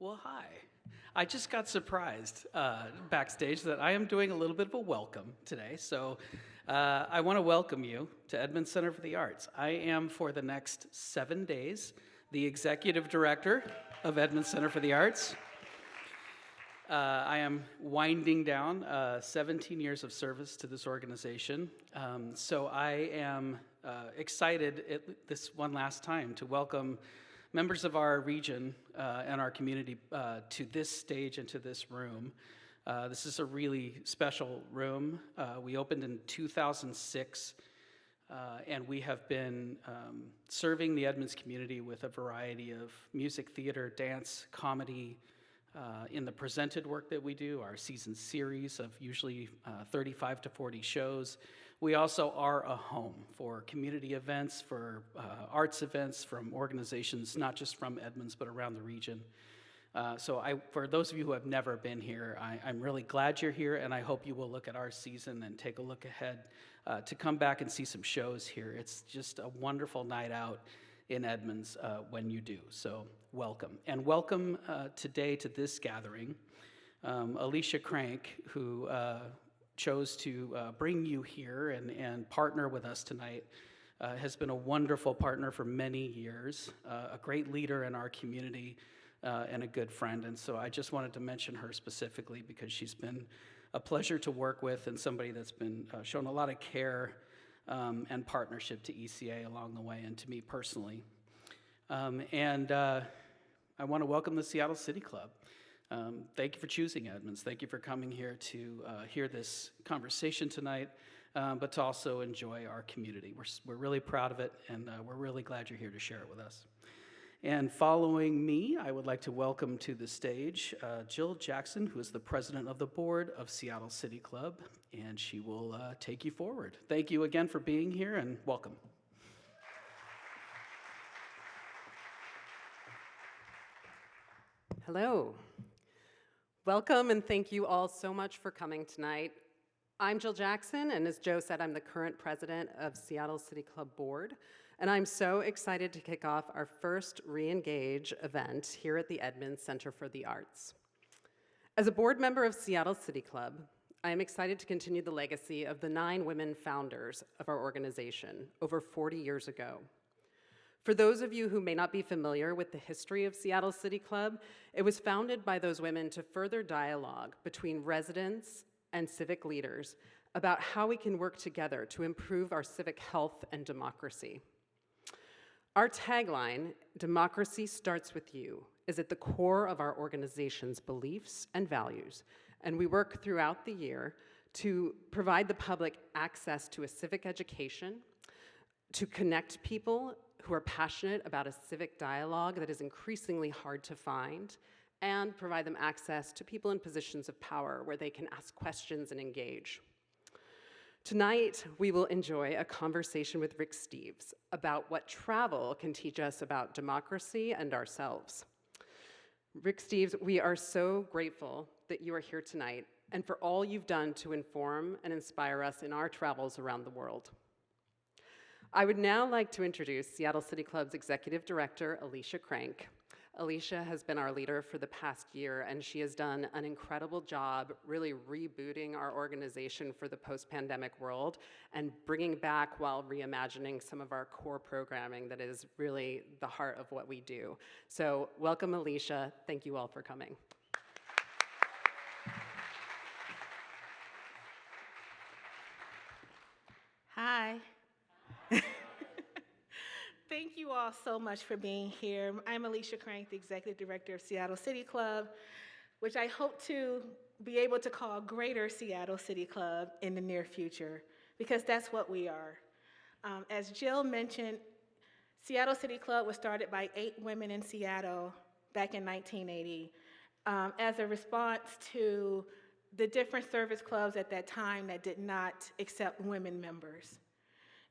Well, hi. I just got surprised backstage that I am doing a little bit of a welcome today. So I want to welcome you to Edmonds Center for the Arts. I am, for the next 7 days, the executive director of Edmonds Center for the Arts. I am winding down 17 years of service to this organization. So I am excited this one last time to welcome members of our region and our community to this stage and to this room. This is a really special room. We opened in 2006, and we have been serving the Edmonds community with a variety of music, theater, dance, comedy, in the presented work that we do, our season series of usually 35 to 40 shows. We also are a home for community events, for arts events from organizations, not just from Edmonds, but around the region. So for those of you who have never been here, I'm really glad you're here, and I hope you will look at our season and take a look ahead to come back and see some shows here. It's just a wonderful night out in Edmonds when you do, so welcome. And welcome today to this gathering, Alicia Crank, who chose to bring you here and partner with us tonight, has been a wonderful partner for many years, a great leader in our community, and a good friend. And so I just wanted to mention her specifically because she's been a pleasure to work with and somebody that's been shown a lot of care and partnership to ECA along the way and to me personally. I want to welcome the Seattle City Club. Thank you for choosing Edmonds. Thank you for coming here to hear this conversation tonight, but to also enjoy our community. We're really proud of it, and we're really glad you're here to share it with us. And following me, I would like to welcome to the stage Jill Jackson, who is the president of the board of Seattle City Club, and she will take you forward. Thank you again for being here, and welcome. Hello. Welcome, and thank you all so much for coming tonight. I'm Jill Jackson, and as Joe said, I'm the current president of Seattle City Club Board, and I'm so excited to kick off our first ReEngage event here at the Edmonds Center for the Arts. As a board member of Seattle City Club, I am excited to continue the legacy of the 9 women founders of our organization over 40 years ago. For those of you who may not be familiar with the history of Seattle City Club, it was founded by those women to further dialogue between residents and civic leaders about how we can work together to improve our civic health and democracy. Our tagline, "Democracy starts with you," is at the core of our organization's beliefs and values, and we work throughout the year to provide the public access to a civic education, to connect people who are passionate about a civic dialogue that is increasingly hard to find, and provide them access to people in positions of power where they can ask questions and engage. Tonight, we will enjoy a conversation with Rick Steves about what travel can teach us about democracy and ourselves. Rick Steves, we are so grateful that you are here tonight and for all you've done to inform and inspire us in our travels around the world. I would now like to introduce Seattle City Club's Executive Director, Alicia Crank. Alicia has been our leader for the past year, and she has done an incredible job really rebooting our organization for the post-pandemic world and bringing back while reimagining some of our core programming that is really the heart of what we do. So welcome, Alicia. Thank you all for coming. Hi. Thank you all so much for being here. I'm Alicia Crank, the Executive Director of Seattle City Club, which I hope to be able to call Greater Seattle City Club in the near future, because that's what we are. As Jill mentioned, Seattle City Club was started by 8 women in Seattle back in 1980 as a response to the different service clubs at that time that did not accept women members.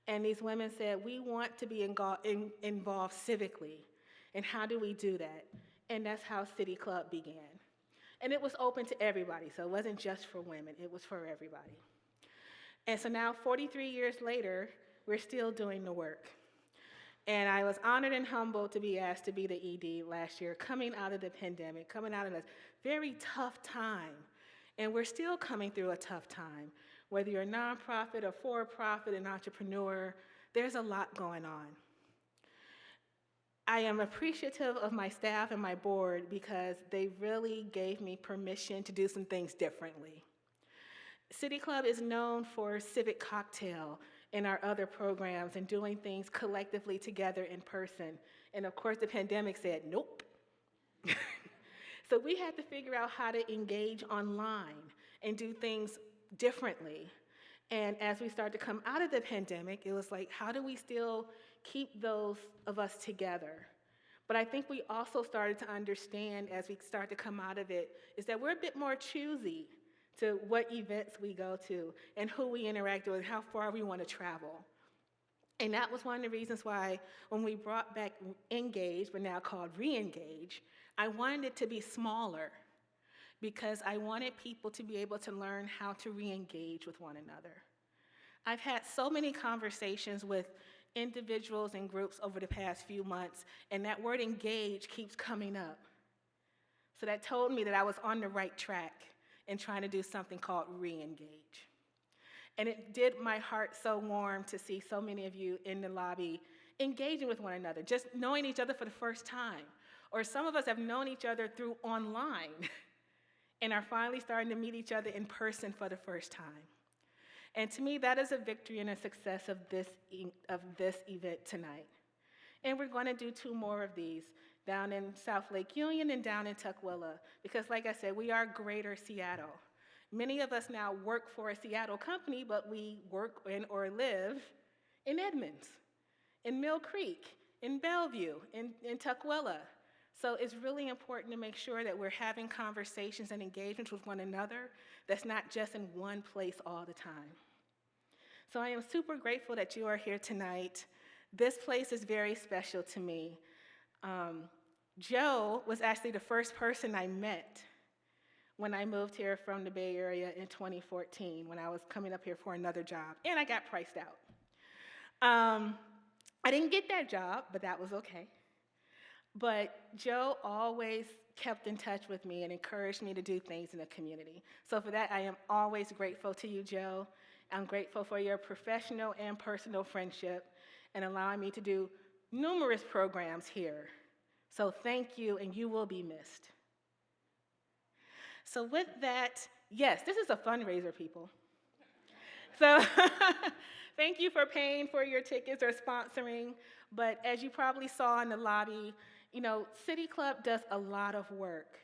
And these women said, we want to be involved civically. And how do we do that? And that's how City Club began. And it was open to everybody, so it wasn't just for women, it was for everybody. And so now, 43 years later, we're still doing the work. And I was honored and humbled to be asked to be the ED last year, coming out of the pandemic, coming out of a very tough time. And we're still coming through a tough time. Whether you're a nonprofit, a for-profit, an entrepreneur, there's a lot going on. I am appreciative of my staff and my board because they really gave me permission to do some things differently. CityClub is known for Civic Cocktail and our other programs and doing things collectively together in person. And of course, the pandemic said, nope. So we had to figure out how to engage online and do things differently. And as we started to come out of the pandemic, it was like, how do we still keep those of us together? But I think we also started to understand as we start to come out of it, is that we're a bit more choosy to what events we go to and who we interact with and how far we want to travel. And that was one of the reasons why when we brought back ReEngage, but now called ReEngage, I wanted it to be smaller because I wanted people to be able to learn how to re-engage with one another. I've had so many conversations with individuals and groups over the past few months, and that word engage keeps coming up. So that told me that I was on the right track in trying to do something called ReEngage. And it did my heart so warm to see so many of you in the lobby engaging with one another, just knowing each other for the first time. Or some of us have known each other through online and are finally starting to meet each other in person for the first time. And to me, that is a victory and a success of this event tonight. And we're going to do 2 more of these, down in South Lake Union and down in Tukwila, because like I said, we are Greater Seattle. Many of us now work for a Seattle company, but we work in or live in Edmonds, in Mill Creek, in Bellevue, in Tukwila. So it's really important to make sure that we're having conversations and engagements with one another that's not just in one place all the time. So I am super grateful that you are here tonight. This place is very special to me. Joe was actually the first person I met when I moved here from the Bay Area in 2014, when I was coming up here for another job, and I got priced out. I didn't get that job, but that was okay. But Joe always kept in touch with me and encouraged me to do things in the community. So for that, I am always grateful to you, Joe. I'm grateful for your professional and personal friendship and allowing me to do numerous programs here. So thank you, and you will be missed. So with that, yes, this is a fundraiser, people. So thank you for paying for your tickets or sponsoring. But as you probably saw in the lobby, you know, CityClub does a lot of work,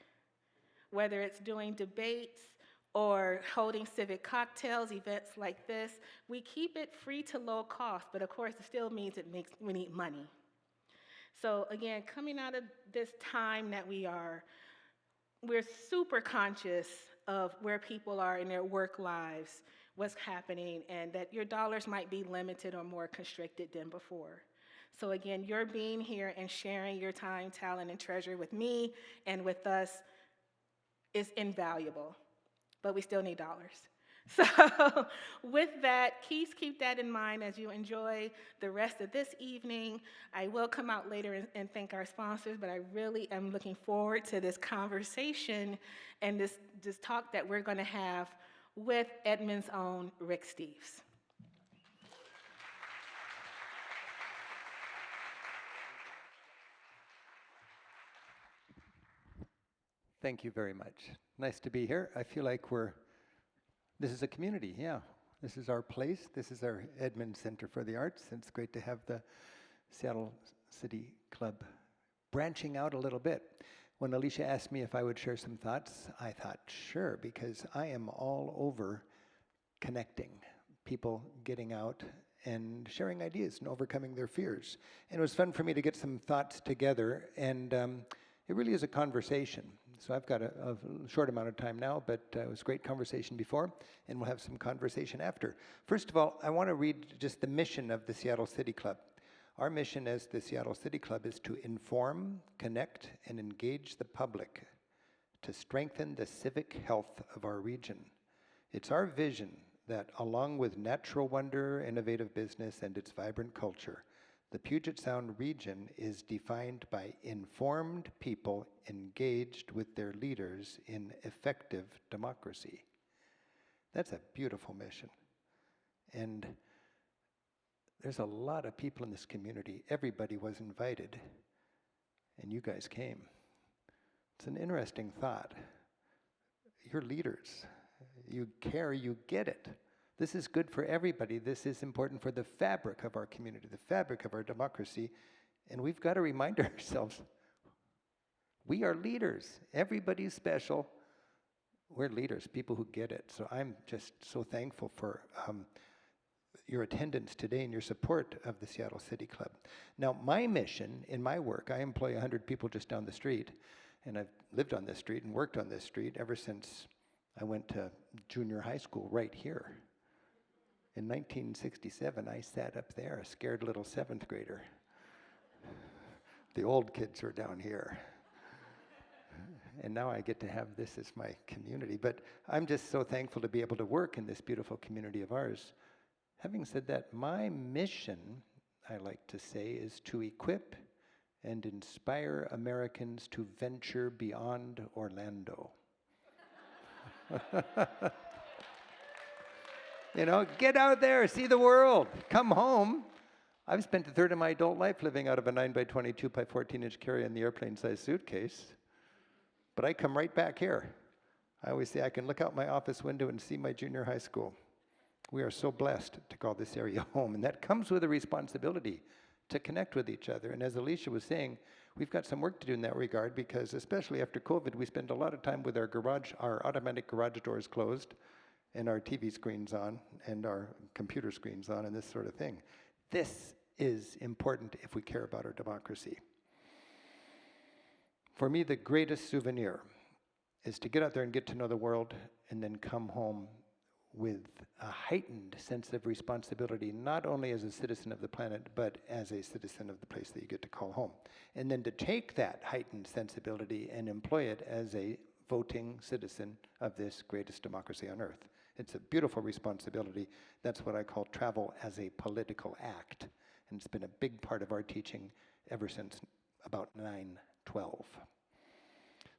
whether it's doing debates or holding civic cocktails, events like this. We keep it free to low cost, but of course it still means we need money. So again, coming out of this time that we're super conscious of where people are in their work lives, what's happening, and that your dollars might be limited or more constricted than before. So again, your being here and sharing your time, talent, and treasure with me and with us is invaluable, but we still need dollars. So with that, please keep that in mind as you enjoy the rest of this evening. I will come out later and thank our sponsors, but I really am looking forward to this conversation and this talk that we're going to have with Edmond's own Rick Steves. Thank you very much. Nice to be here. I feel like this is a community, yeah. This is our place. This is our Edmond Center for the Arts. It's great to have the Seattle City Club branching out a little bit. When Alicia asked me if I would share some thoughts, I thought, sure, because I am all over connecting, people getting out and sharing ideas and overcoming their fears. And it was fun for me to get some thoughts together, and it really is a conversation. So I've got a short amount of time now, but it was a great conversation before, and we'll have some conversation after. First of all, I want to read just the mission of the Seattle City Club. Our mission as the Seattle City Club is to inform, connect, and engage the public to strengthen the civic health of our region. It's our vision that, along with natural wonder, innovative business, and its vibrant culture, The Puget Sound region is defined by informed people engaged with their leaders in effective democracy. That's a beautiful mission. And there's a lot of people in this community. Everybody was invited, and you guys came. It's an interesting thought. You're leaders. You care, you get it. This is good for everybody. This is important for the fabric of our community, the fabric of our democracy. And we've got to remind ourselves, we are leaders. Everybody's special. We're leaders, people who get it. So I'm just so thankful for your attendance today and your support of the Seattle City Club. Now, my mission in my work, I employ 100 people just down the street, and I've lived on this street and worked on this street ever since I went to junior high school right here. In 1967, I sat up there, a scared little 7th grader. The old kids were down here. And now I get to have this as my community. But I'm just so thankful to be able to work in this beautiful community of ours. Having said that, my mission, I like to say, is to equip and inspire Americans to venture beyond Orlando. You know, get out there, see the world, come home. I've spent a third of my adult life living out of a 9x22 by 14-inch carry-on the airplane-sized suitcase. But I come right back here. I always say I can look out my office window and see my junior high school. We are so blessed to call this area home, and that comes with a responsibility to connect with each other. And as Alicia was saying, we've got some work to do in that regard, because especially after COVID, we spend a lot of time with our automatic garage doors closed, and our TV screens on, and our computer screens on, and this sort of thing. This is important if we care about our democracy. For me, the greatest souvenir is to get out there and get to know the world, and then come home with a heightened sense of responsibility, not only as a citizen of the planet, but as a citizen of the place that you get to call home. And then to take that heightened sensibility and employ it as a voting citizen of this greatest democracy on earth. It's a beautiful responsibility. That's what I call travel as a political act. And it's been a big part of our teaching ever since about 9/12.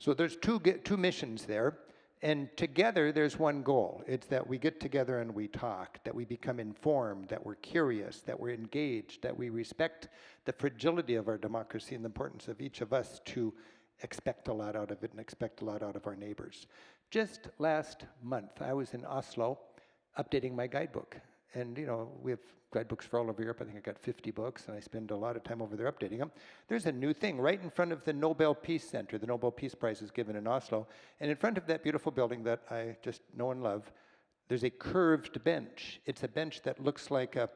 So there's two missions there. And together, there's one goal. It's that we get together and we talk, that we become informed, that we're curious, that we're engaged, that we respect the fragility of our democracy and the importance of each of us to expect a lot out of it and expect a lot out of our neighbors. Just last month, I was in Oslo updating my guidebook. And, you know, we have guidebooks for all over Europe. I think I got 50 books, and I spend a lot of time over there updating them. There's a new thing right in front of the Nobel Peace Center. The Nobel Peace Prize is given in Oslo. And in front of that beautiful building that I just know and love, there's a curved bench. It's a bench that looks like a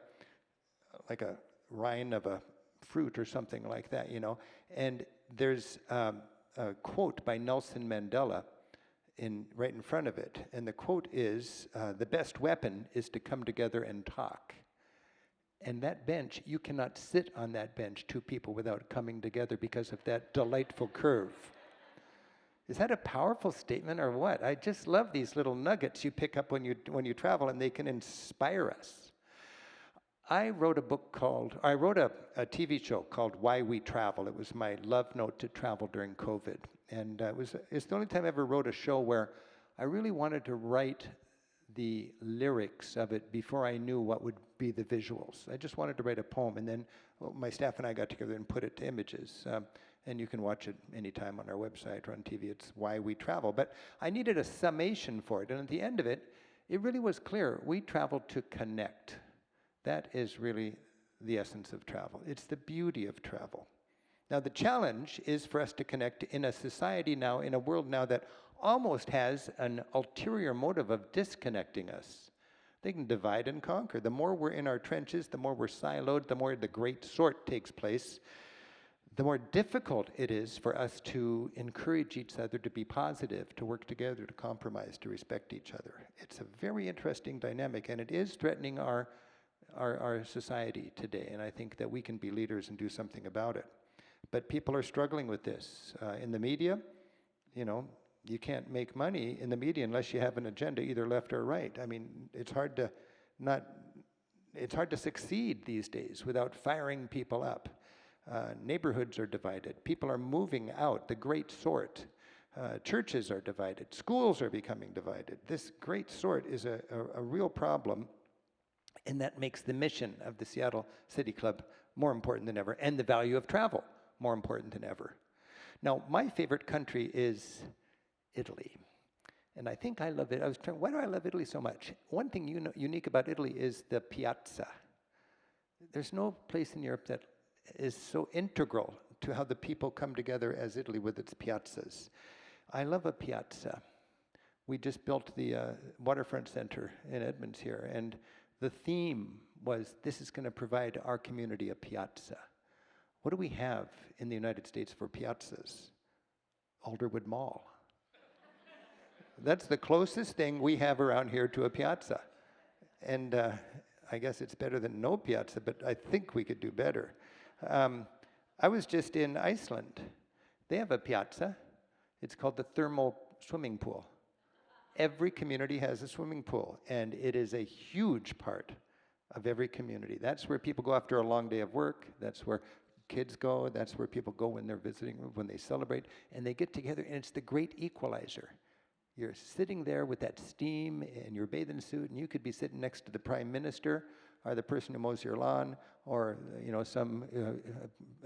rind of a fruit or something like that, you know. And there's a quote by Nelson Mandela right in front of it. And the quote is, the best weapon is to come together and talk. And that bench, you cannot sit on that bench, two people, without coming together because of that delightful curve. Is that a powerful statement or what? I just love these little nuggets you pick up when you travel, and they can inspire us. I wrote a TV show called Why We Travel. It was my love note to travel during COVID. And it's the only time I ever wrote a show where I really wanted to write the lyrics of it before I knew what would be the visuals. I just wanted to write a poem, and then my staff and I got together and put it to images. And you can watch it anytime on our website or on TV. It's Why We Travel. But I needed a summation for it, and at the end of it, it really was clear. We traveled to connect. That is really the essence of travel. It's the beauty of travel. Now, the challenge is for us to connect in a society now, in a world now that almost has an ulterior motive of disconnecting us. They can divide and conquer. The more we're in our trenches, the more we're siloed, the more the great sort takes place, the more difficult it is for us to encourage each other to be positive, to work together, to compromise, to respect each other. It's a very interesting dynamic, and it is threatening our society today, and I think that we can be leaders and do something about it. But people are struggling with this. In the media, you know, you can't make money in the media unless you have an agenda, either left or right. I mean, it's hard to not it's hard to succeed these days without firing people up. Neighborhoods are divided. People are moving out, the great sort. Churches are divided. Schools are becoming divided. This great sort is a real problem, and that makes the mission of the Seattle City Club more important than ever, and the value of travel more important than ever. Now, my favorite country is Italy. And I think I love it. Why do I love Italy so much? One thing unique about Italy is the piazza. There's no place in Europe that is so integral to how the people come together as Italy with its piazzas. I love a piazza. We just built the waterfront center in Edmonds here, and the theme was, this is going to provide our community a piazza. What do we have in the United States for piazzas? Alderwood Mall. That's the closest thing we have around here to a piazza. And I guess it's better than no piazza, but I think we could do better. I was just in Iceland. They have a piazza. It's called the thermal swimming pool. Every community has a swimming pool, and it is a huge part of every community. That's where people go after a long day of work. That's where kids go. That's where people go when they're visiting, when they celebrate, and they get together, and it's the great equalizer. You're sitting there with that steam in your bathing suit, and you could be sitting next to the prime minister, or the person who mows your lawn, or some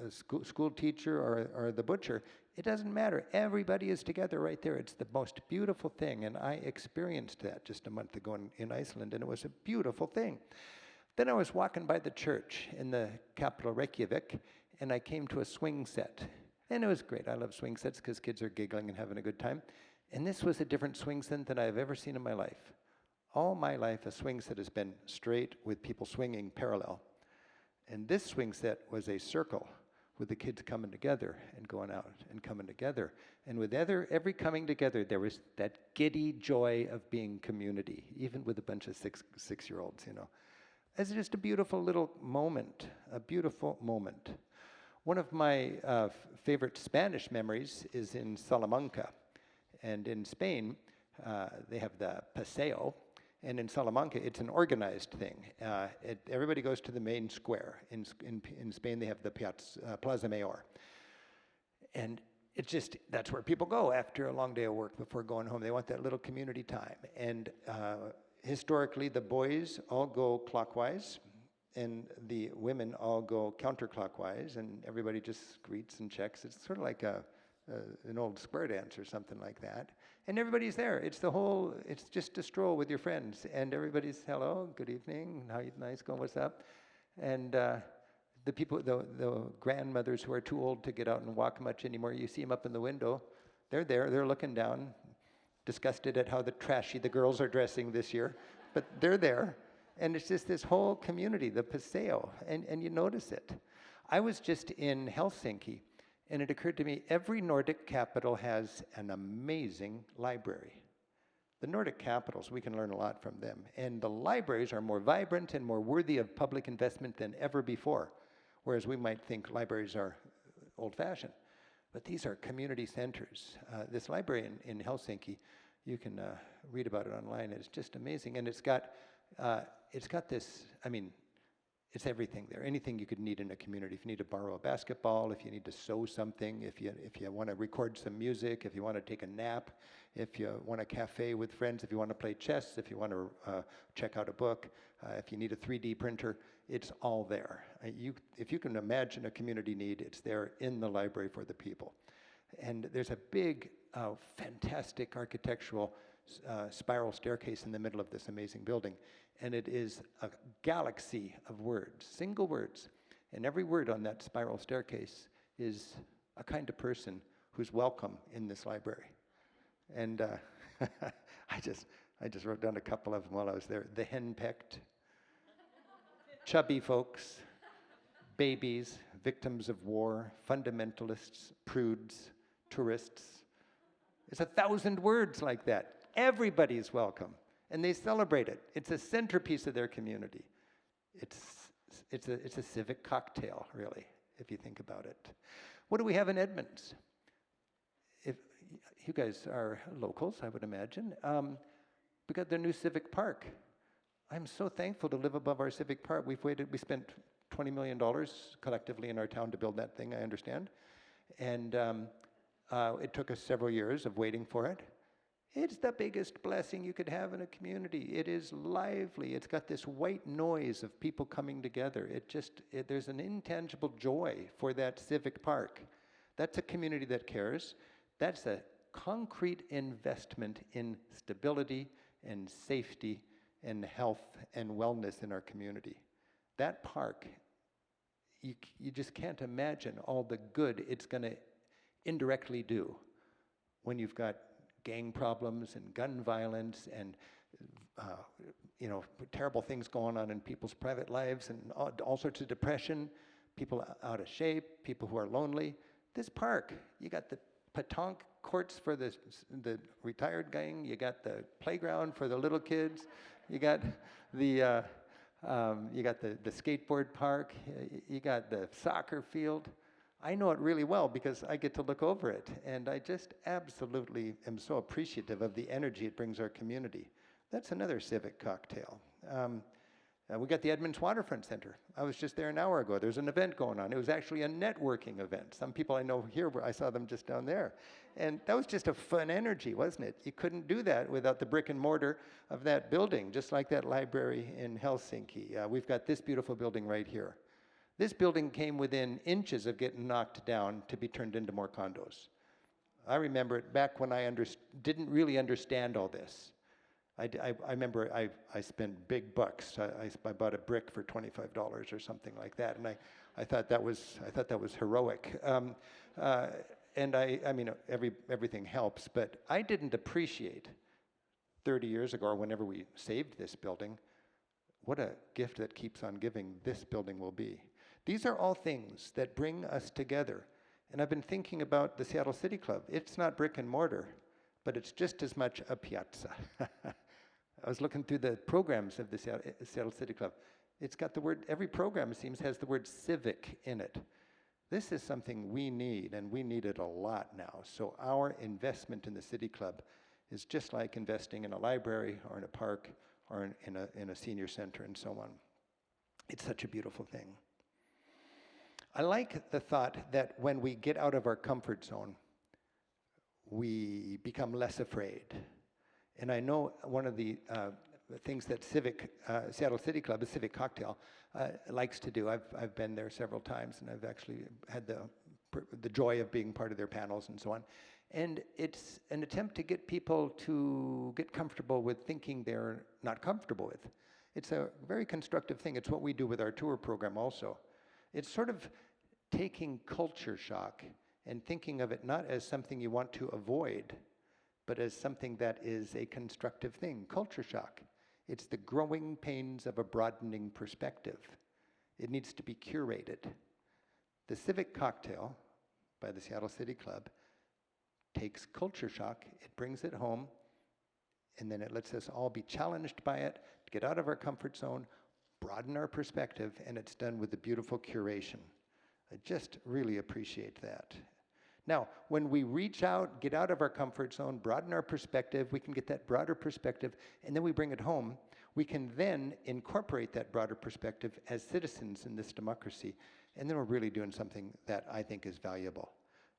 school teacher, or the butcher. It doesn't matter. Everybody is together right there. It's the most beautiful thing, and I experienced that just a month ago in Iceland, and it was a beautiful thing. Then I was walking by the church in the capital, Reykjavik, and I came to a swing set, and it was great. I love swing sets because kids are giggling and having a good time. And this was a different swing set than I've ever seen in my life. All my life, a swing set has been straight with people swinging parallel. And this swing set was a circle with the kids coming together and going out and coming together. And with every coming together, there was that giddy joy of being community, even with a bunch of six-year-olds, It's just a beautiful little moment, a beautiful moment. One of my favorite Spanish memories is in Salamanca. And in Spain, they have the paseo, and in Salamanca, it's an organized thing. Everybody goes to the main square. In Spain, they have the Plaza Mayor. And that's where people go after a long day of work before going home. They want that little community time. And historically, the boys all go clockwise, and the women all go counterclockwise, and everybody just greets and checks. It's sort of like an old square dance or something like that. And everybody's there. It's just a stroll with your friends. And everybody's, hello, good evening, how you nice going, what's up? And the people, the grandmothers who are too old to get out and walk much anymore, you see them up in the window. They're there, they're looking down, disgusted at how trashy the girls are dressing this year. But they're there. And it's just this whole community, the paseo, and you notice it. I was just in Helsinki, and it occurred to me, every Nordic capital has an amazing library. The Nordic capitals, we can learn a lot from them. And the libraries are more vibrant and more worthy of public investment than ever before, whereas we might think libraries are old-fashioned. But these are community centers. This library in Helsinki, you can read about it online. It's just amazing. And it's got this, it's everything there. Anything you could need in a community. If you need to borrow a basketball, if you need to sew something, if you want to record some music, if you want to take a nap, if you want a cafe with friends, if you want to play chess, if you want to check out a book, if you need a 3D printer, it's all there. If you can imagine a community need, it's there in the library for the people. And there's a big, fantastic architectural spiral staircase in the middle of this amazing building. And it is a galaxy of words, single words. And every word on that spiral staircase is a kind of person who's welcome in this library. And I just wrote down a couple of them while I was there. The henpecked, chubby folks, babies, victims of war, fundamentalists, prudes, tourists. It's 1,000 words like that. Everybody's welcome. And they celebrate it. It's a centerpiece of their community. It's a civic cocktail, really, if you think about it. What do we have in Edmonds? If you guys are locals, I would imagine. We got the new civic park. I'm so thankful to live above our civic park. We spent $20 million collectively in our town to build that thing, I understand. And it took us several years of waiting for it. It's the biggest blessing you could have in a community. It is lively. It's got this white noise of people coming together. There's an intangible joy for that civic park. That's a community that cares. That's a concrete investment in stability and safety and health and wellness in our community. That park, you just can't imagine all the good it's going to indirectly do when you've got gang problems and gun violence and terrible things going on in people's private lives and all sorts of depression, people out of shape, people who are lonely. This park, you got the petanque courts for the retired gang, you got the playground for the little kids, you got the skateboard park, you got the soccer field. I know it really well because I get to look over it, and I just absolutely am so appreciative of the energy it brings our community. That's another civic cocktail. We got the Edmonds Waterfront Center. I was just there an hour ago. There's an event going on. It was actually a networking event. Some people I know here, I saw them just down there. And that was just a fun energy, wasn't it? You couldn't do that without the brick and mortar of that building, just like that library in Helsinki. We've got this beautiful building right here. This building came within inches of getting knocked down to be turned into more condos. I remember it back when I didn't really understand all this. I remember I spent big bucks. I bought a brick for $25 or something like that, and I thought that was heroic. And I mean everything helps, but I didn't appreciate 30 years ago, or whenever we saved this building, what a gift that keeps on giving this building will be. These are all things that bring us together. And I've been thinking about the Seattle City Club. It's not brick and mortar, but it's just as much a piazza. I was looking through the programs of the Seattle City Club. It's got the word, every program it seems has the word civic in it. This is something we need, and we need it a lot now. So our investment in the City Club is just like investing in a library or in a park or in a senior center and so on. It's such a beautiful thing. I like the thought that when we get out of our comfort zone, we become less afraid. And I know one of the things that Seattle City Club, a civic cocktail, likes to do. I've been there several times, and I've actually had the joy of being part of their panels and so on. And it's an attempt to get people to get comfortable with thinking they're not comfortable with. It's a very constructive thing. It's what we do with our tour program also. It's sort of taking culture shock and thinking of it not as something you want to avoid, but as something that is a constructive thing. Culture shock. It's the growing pains of a broadening perspective. It needs to be curated. The Civic Cocktail by the Seattle City Club takes culture shock, it brings it home, and then it lets us all be challenged by it, to get out of our comfort zone, broaden our perspective, and it's done with a beautiful curation. I just really appreciate that. Now, when we reach out, get out of our comfort zone, broaden our perspective, we can get that broader perspective, and then we bring it home. We can then incorporate that broader perspective as citizens in this democracy, and then we're really doing something that I think is valuable.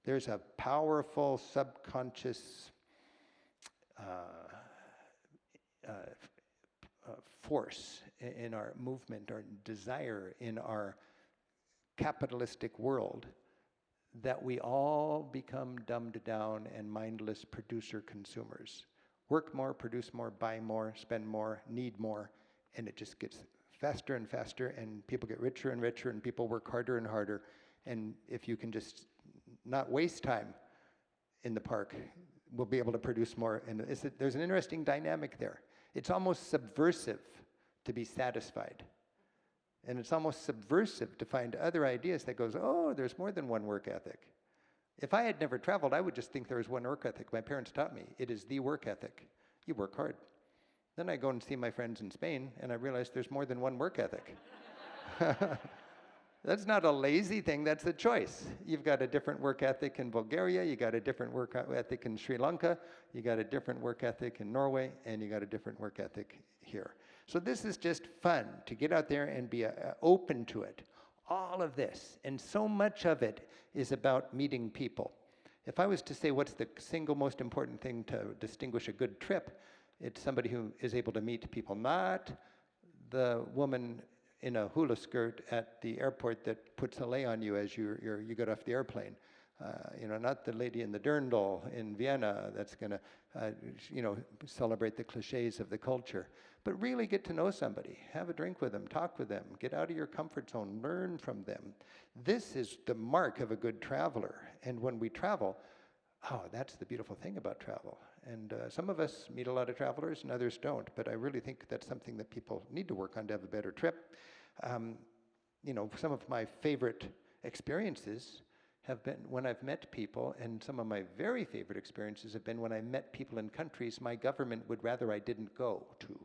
There's a powerful subconscious force in our movement, our desire in our capitalistic world, that we all become dumbed down and mindless producer-consumers. Work more, produce more, buy more, spend more, need more, and it just gets faster and faster, and people get richer and richer, and people work harder and harder. And if you can just not waste time in the park, we'll be able to produce more. And there's an interesting dynamic there. It's almost subversive to be satisfied. And it's almost subversive to find other ideas that goes, oh, there's more than one work ethic. If I had never traveled, I would just think there was one work ethic. My parents taught me, it is the work ethic. You work hard. Then I go and see my friends in Spain, and I realize there's more than one work ethic. That's not a lazy thing, that's a choice. You've got a different work ethic in Bulgaria, you got a different work ethic in Sri Lanka, you got a different work ethic in Norway, and you got a different work ethic here. So this is just fun to get out there and be open to it. All of this, and so much of it is about meeting people. If I was to say what's the single most important thing to distinguish a good trip, it's somebody who is able to meet people, not the woman in a hula skirt at the airport that puts a lei on you as you get off the airplane. Not the lady in the dirndl in Vienna that's going to, celebrate the cliches of the culture. But really get to know somebody, have a drink with them, talk with them, get out of your comfort zone, learn from them. This is the mark of a good traveler. And when we travel, that's the beautiful thing about travel. And some of us meet a lot of travelers and others don't, but I really think that's something that people need to work on to have a better trip. Some of my favorite experiences have been when I've met people, and some of my very favorite experiences have been when I met people in countries my government would rather I didn't go to.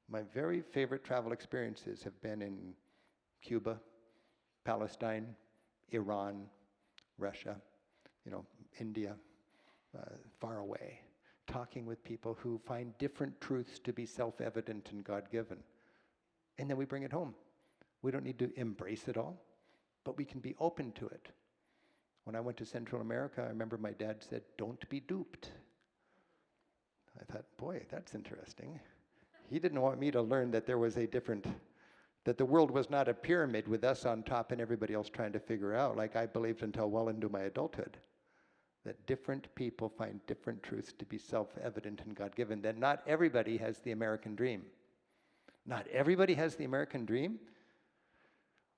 My very favorite travel experiences have been in Cuba, Palestine, Iran, Russia, India, far away, talking with people who find different truths to be self-evident and God-given. And then we bring it home. We don't need to embrace it all, but we can be open to it. When I went to Central America, I remember my dad said, "Don't be duped." I thought, boy, that's interesting. He didn't want me to learn that there was that the world was not a pyramid with us on top and everybody else trying to figure out, like I believed until well into my adulthood, that different people find different truths to be self-evident and God-given, that not everybody has the American dream. Not everybody has the American dream.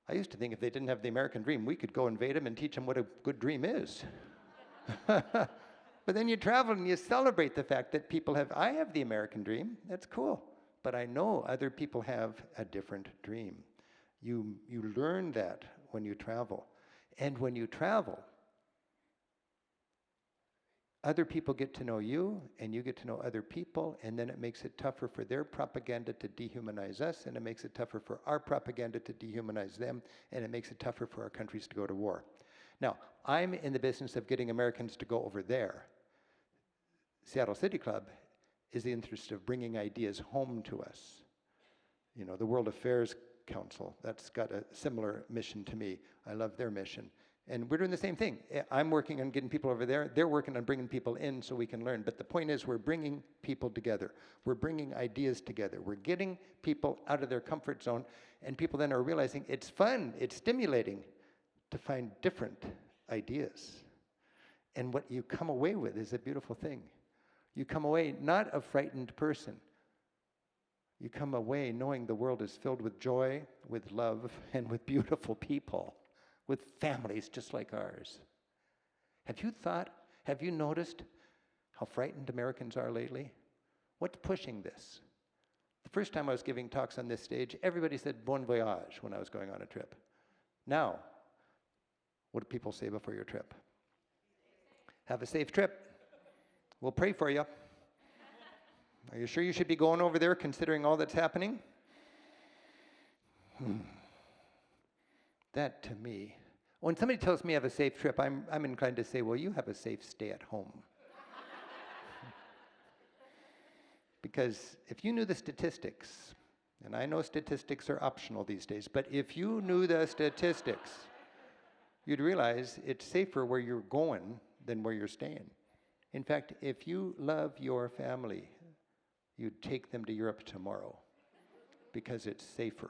I used to think if they didn't have the American dream, we could go invade them and teach them what a good dream is. But then you travel and you celebrate the fact that I have the American dream, that's cool. But I know other people have a different dream. You learn that when you travel. And when you travel, other people get to know you, and you get to know other people, and then it makes it tougher for their propaganda to dehumanize us, and it makes it tougher for our propaganda to dehumanize them, and it makes it tougher for our countries to go to war. Now, I'm in the business of getting Americans to go over there. Seattle City Club is the interest of bringing ideas home to us. The World Affairs Council, that's got a similar mission to me. I love their mission. And we're doing the same thing. I'm working on getting people over there. They're working on bringing people in so we can learn. But the point is we're bringing people together. We're bringing ideas together. We're getting people out of their comfort zone. And people then are realizing it's fun, it's stimulating to find different ideas. And what you come away with is a beautiful thing. You come away not a frightened person. You come away knowing the world is filled with joy, with love, and with beautiful people, with families just like ours. Have you noticed how frightened Americans are lately? What's pushing this? The first time I was giving talks on this stage, everybody said bon voyage when I was going on a trip. Now, what do people say before your trip? Have a safe trip. We'll pray for you. Are you sure you should be going over there considering all that's happening? That to me, when somebody tells me I have a safe trip, I'm inclined to say, well, you have a safe stay at home. Because if you knew the statistics, and I know statistics are optional these days, but if you knew the statistics, you'd realize it's safer where you're going than where you're staying. In fact, if you love your family, you'd take them to Europe tomorrow because it's safer.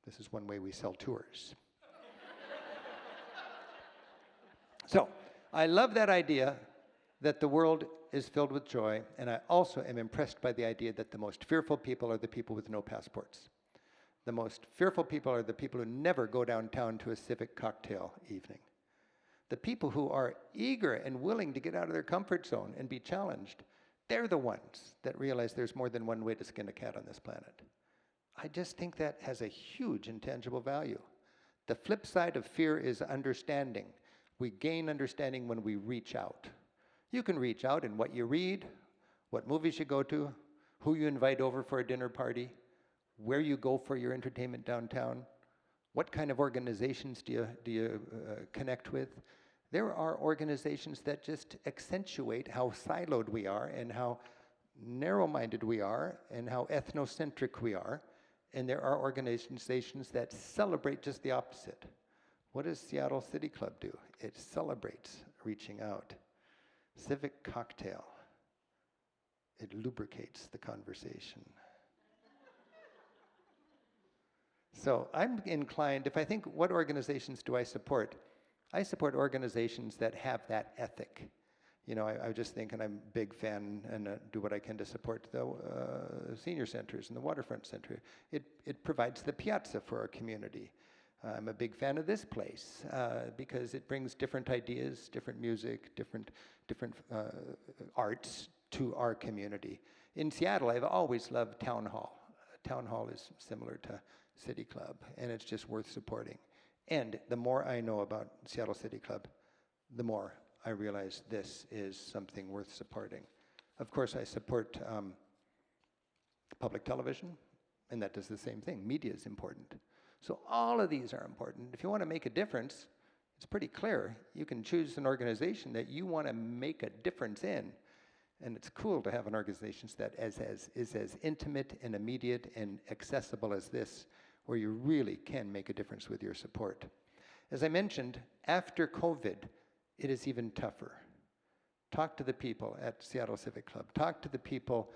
This is one way we sell tours. So, I love that idea that the world is filled with joy, and I also am impressed by the idea that the most fearful people are the people with no passports. The most fearful people are the people who never go downtown to a civic cocktail evening. The people who are eager and willing to get out of their comfort zone and be challenged, they're the ones that realize there's more than one way to skin a cat on this planet. I just think that has a huge intangible value. The flip side of fear is understanding. We gain understanding when we reach out. You can reach out in what you read, what movies you go to, who you invite over for a dinner party, where you go for your entertainment downtown, what kind of organizations do you connect with. There are organizations that just accentuate how siloed we are and how narrow-minded we are and how ethnocentric we are. And there are organizations that celebrate just the opposite. What does Seattle City Club do? It celebrates reaching out. Civic cocktail. It lubricates the conversation. So I'm inclined, if I think, what organizations do I support? I support organizations that have that ethic. You know, I just think, and I'm a big fan, and do what I can to support the senior centers and the waterfront center. It provides the piazza for our community. I'm a big fan of this place because it brings different ideas, different music, different arts to our community. In Seattle, I've always loved Town Hall. Town Hall is similar to City Club, and it's just worth supporting. And the more I know about Seattle City Club, the more I realize this is something worth supporting. Of course, I support public television, and that does the same thing. Media is important. So all of these are important. If you want to make a difference, it's pretty clear. You can choose an organization that you want to make a difference in. And it's cool to have an organization that is as intimate and immediate and accessible as this, where you really can make a difference with your support. As I mentioned, after COVID, it is even tougher. Talk to the people at Seattle Civic Club. Talk to the people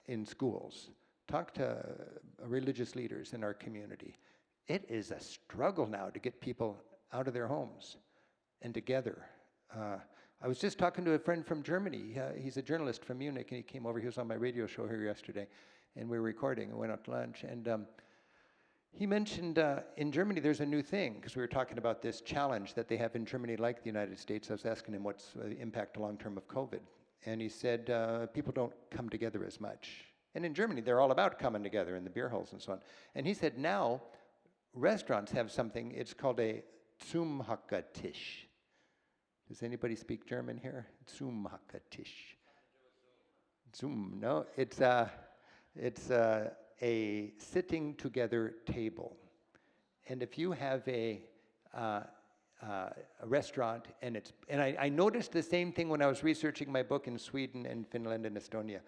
in schools. Talk to religious leaders in our community. It is a struggle now to get people out of their homes and together. I was just talking to a friend from Germany. He's a journalist from Munich, and he came over. He was on my radio show here yesterday, and we were recording and went out to lunch. And he mentioned in Germany there's a new thing, because we were talking about this challenge that they have in Germany like the United States. I was asking him what's the impact long-term of COVID. And he said people don't come together as much. And in Germany, they're all about coming together in the beer halls and so on. And he said now restaurants have something, it's called a Zoom-Hacker-Tisch. Does anybody speak German here? Zoom-Hacker-Tisch. Zoom, no, it's a sitting together table. And if you have a restaurant, and I noticed the same thing when I was researching my book in Sweden and Finland and Estonia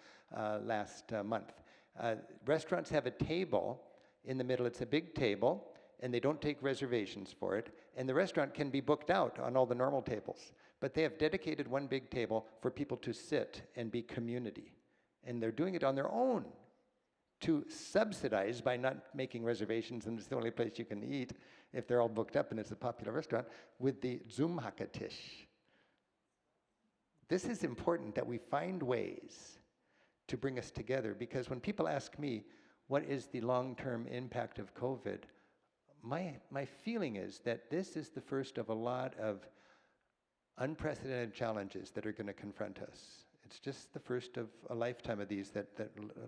last month. Restaurants have a table in the middle. It's a big table, and they don't take reservations for it. And the restaurant can be booked out on all the normal tables. But they have dedicated one big table for people to sit and be community. And they're doing it on their own to subsidize by not making reservations, and it's the only place you can eat if they're all booked up and it's a popular restaurant, with the Zoom-Hacker-Tisch. This is important that we find ways to bring us together, because when people ask me, what is the long-term impact of COVID? My feeling is that this is the first of a lot of unprecedented challenges that are going to confront us. It's just the first of a lifetime of these that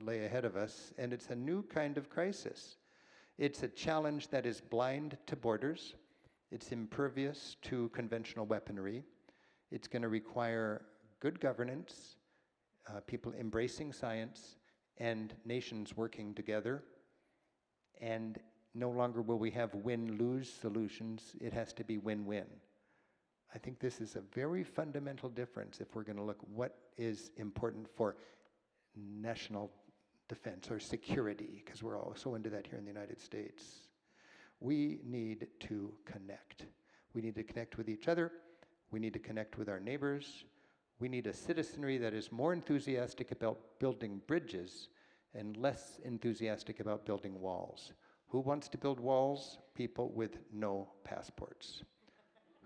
lay ahead of us, and it's a new kind of crisis. It's a challenge that is blind to borders. It's impervious to conventional weaponry. It's going to require good governance, people embracing science, and nations working together. And no longer will we have win-lose solutions. It has to be win-win. I think this is a very fundamental difference if we're going to look what is important for national defense or security, because we're all so into that here in the United States. We need to connect. We need to connect with each other. We need to connect with our neighbors. We need a citizenry that is more enthusiastic about building bridges and less enthusiastic about building walls. Who wants to build walls? People with no passports.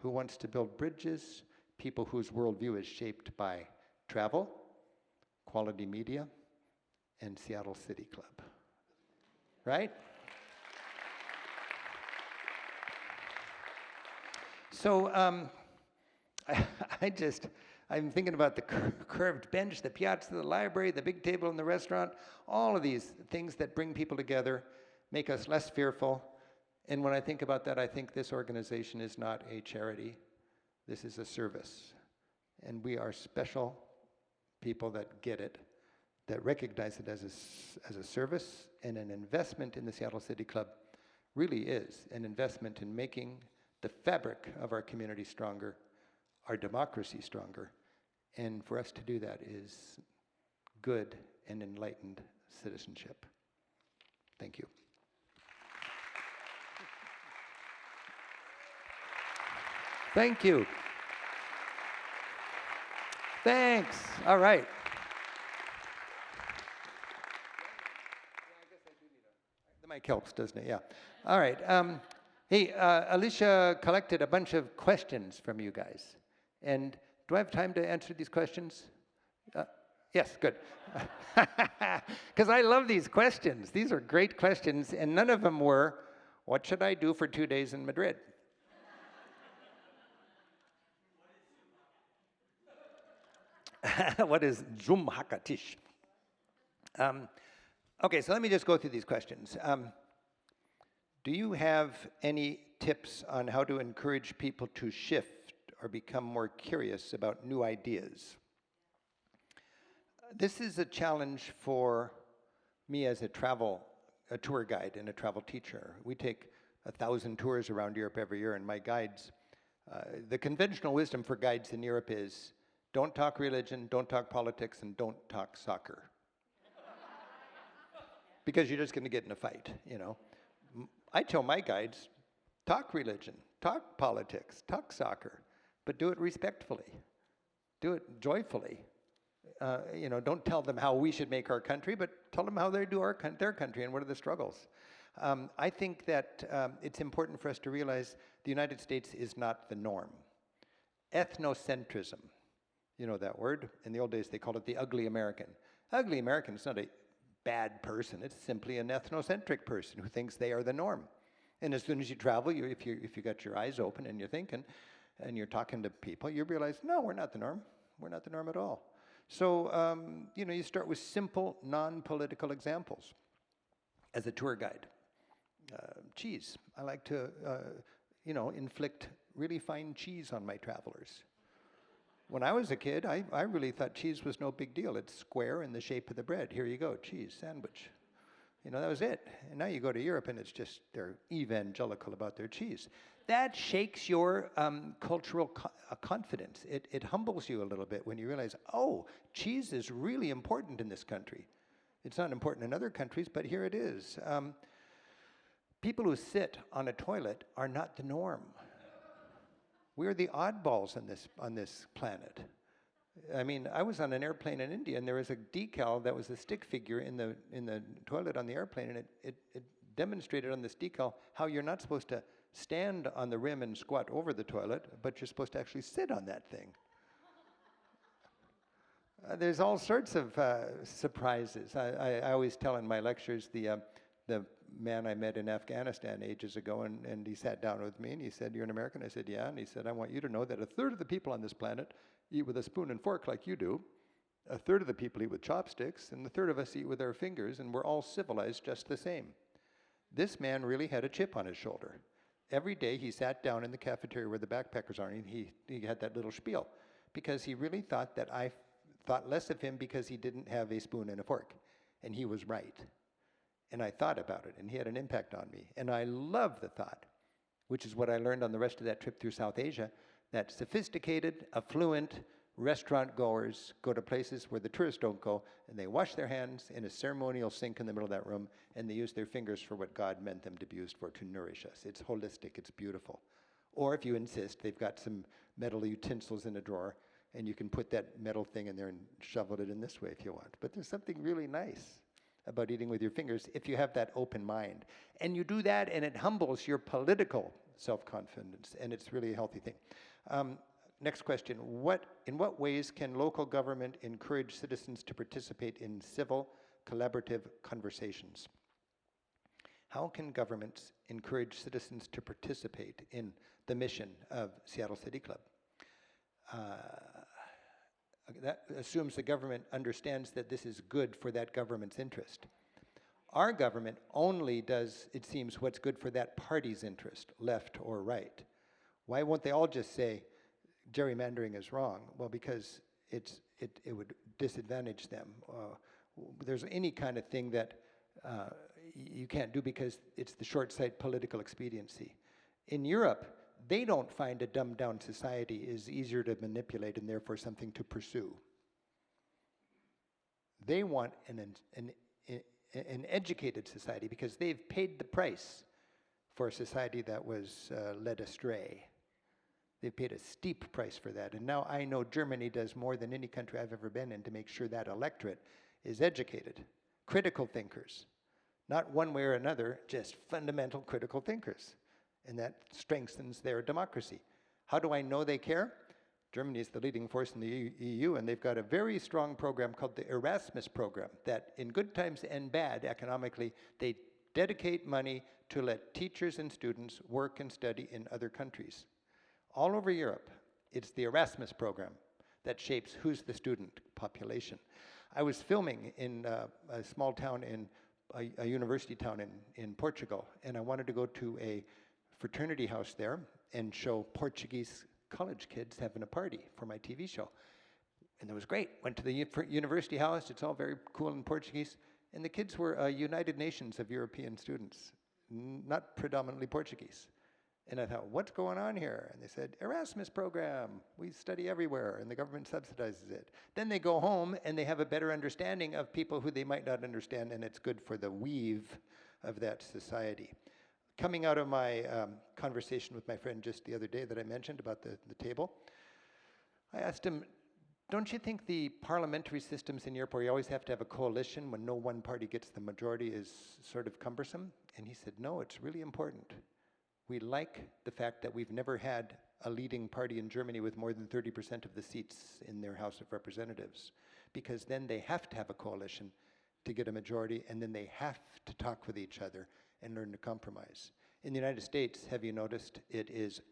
Who wants to build bridges? People whose worldview is shaped by travel, quality media, and Seattle City Club. Right? So I'm thinking about the curved bench, the piazza, the library, the big table in the restaurant, all of these things that bring people together, make us less fearful. And when I think about that, I think this organization is not a charity. This is a service. And we are special people that get it, that recognize it as a service, and an investment in the Seattle City Club really is an investment in making the fabric of our community stronger, our democracy stronger. And for us to do that is good and enlightened citizenship. Thank you. Thank you. Thanks. All right. The mic helps, doesn't it? Yeah. All right. Hey, Alicia collected a bunch of questions from you guys. And do I have time to answer these questions? Yes, good. Because I love these questions. These are great questions, and none of them were, what should I do for 2 days in Madrid? What is Zum Hakatish? Okay, so let me just go through these questions. Do you have any tips on how to encourage people to shift or become more curious about new ideas? This is a challenge for me as a tour guide and a travel teacher. We take 1,000 tours around Europe every year, and my guides, the conventional wisdom for guides in Europe is don't talk religion, don't talk politics, and don't talk soccer. Because you're just going to get in a fight, you know. I tell my guides, talk religion, talk politics, talk soccer, but do it respectfully, do it joyfully. You know, don't tell them how we should make our country, but tell them how they do their country and what are the struggles. I think that it's important for us to realize the United States is not the norm. Ethnocentrism, you know that word? In the old days, they called it the ugly American. Ugly American is not a bad person. It's simply an ethnocentric person who thinks they are the norm. And as soon as you travel, if you got your eyes open and you're thinking, and you're talking to people, you realize, no, we're not the norm. We're not the norm at all. So, you know, you start with simple, non-political examples. As a tour guide, cheese. I like to, you know, inflict really fine cheese on my travelers. When I was a kid, I really thought cheese was no big deal. It's square in the shape of the bread. Here you go, cheese, sandwich. You know, that was it. And now you go to Europe and it's just, they're evangelical about their cheese. That shakes your cultural confidence. It humbles you a little bit when you realize, oh, cheese is really important in this country. It's not important in other countries, but here it is. People who sit on a toilet are not the norm. We're the oddballs on this planet. I mean, I was on an airplane in India, and there was a decal that was a stick figure in the toilet on the airplane, and it demonstrated on this decal how you're not supposed to stand on the rim and squat over the toilet, but you're supposed to actually sit on that thing. There's all sorts of surprises. I always tell in my lectures the man I met in Afghanistan ages ago, and he sat down with me and he said, "You're an American?" I said, "Yeah." And he said, "I want you to know that 1/3 of the people on this planet eat with a spoon and fork like you do. 1/3 of the people eat with chopsticks, and 1/3 of us eat with our fingers, and we're all civilized just the same." This man really had a chip on his shoulder. Every day he sat down in the cafeteria where the backpackers are, and he had that little spiel, because he really thought that I thought less of him because he didn't have a spoon and a fork. And he was right. And I thought about it, and he had an impact on me. And I love the thought, which is what I learned on the rest of that trip through South Asia, that sophisticated, affluent restaurant goers go to places where the tourists don't go, and they wash their hands in a ceremonial sink in the middle of that room, and they use their fingers for what God meant them to be used for, to nourish us. It's holistic, it's beautiful. Or if you insist, they've got some metal utensils in a drawer, and you can put that metal thing in there and shovel it in this way if you want. But there's something really nice about eating with your fingers if you have that open mind. And you do that, and it humbles your political self-confidence, and it's really a healthy thing. Next question, in what ways can local government encourage citizens to participate in civil, collaborative conversations? How can governments encourage citizens to participate in the mission of Seattle City Club? That assumes the government understands that this is good for that government's interest. Our government only does, it seems, what's good for that party's interest, left or right. Why won't they all just say gerrymandering is wrong? Well, because it would disadvantage them. There's any kind of thing that you can't do because it's the short-sighted political expediency. In Europe, they don't find a dumbed-down society is easier to manipulate and therefore something to pursue. They want an educated society because they've paid the price for a society that was led astray. They've paid a steep price for that. And now I know Germany does more than any country I've ever been in to make sure that electorate is educated. Critical thinkers. Not one way or another, just fundamental critical thinkers. And that strengthens their democracy. How do I know they care? Germany is the leading force in the EU, and they've got a very strong program called the Erasmus program that in good times and bad economically, they dedicate money to let teachers and students work and study in other countries. All over Europe, it's the Erasmus program that shapes who's the student population. I was filming in a small town in a university town in Portugal, and I wanted to go to a fraternity house there and show Portuguese college kids having a party for my TV show. And it was great. Went to the university house. It's all very cool in Portuguese. And the kids were United Nations of European students, not predominantly Portuguese. And I thought, what's going on here? And they said, Erasmus program. We study everywhere, and the government subsidizes it. Then they go home, and they have a better understanding of people who they might not understand, and it's good for the weave of that society. Coming out of my conversation with my friend just the other day that I mentioned about the table, I asked him, don't you think the parliamentary systems in Europe where you always have to have a coalition when no one party gets the majority is sort of cumbersome? And he said, no, it's really important. We like the fact that we've never had a leading party in Germany with more than 30% of the seats in their House of Representatives, because then they have to have a coalition to get a majority, and then they have to talk with each other and learn to compromise. In the United States, have you noticed, it is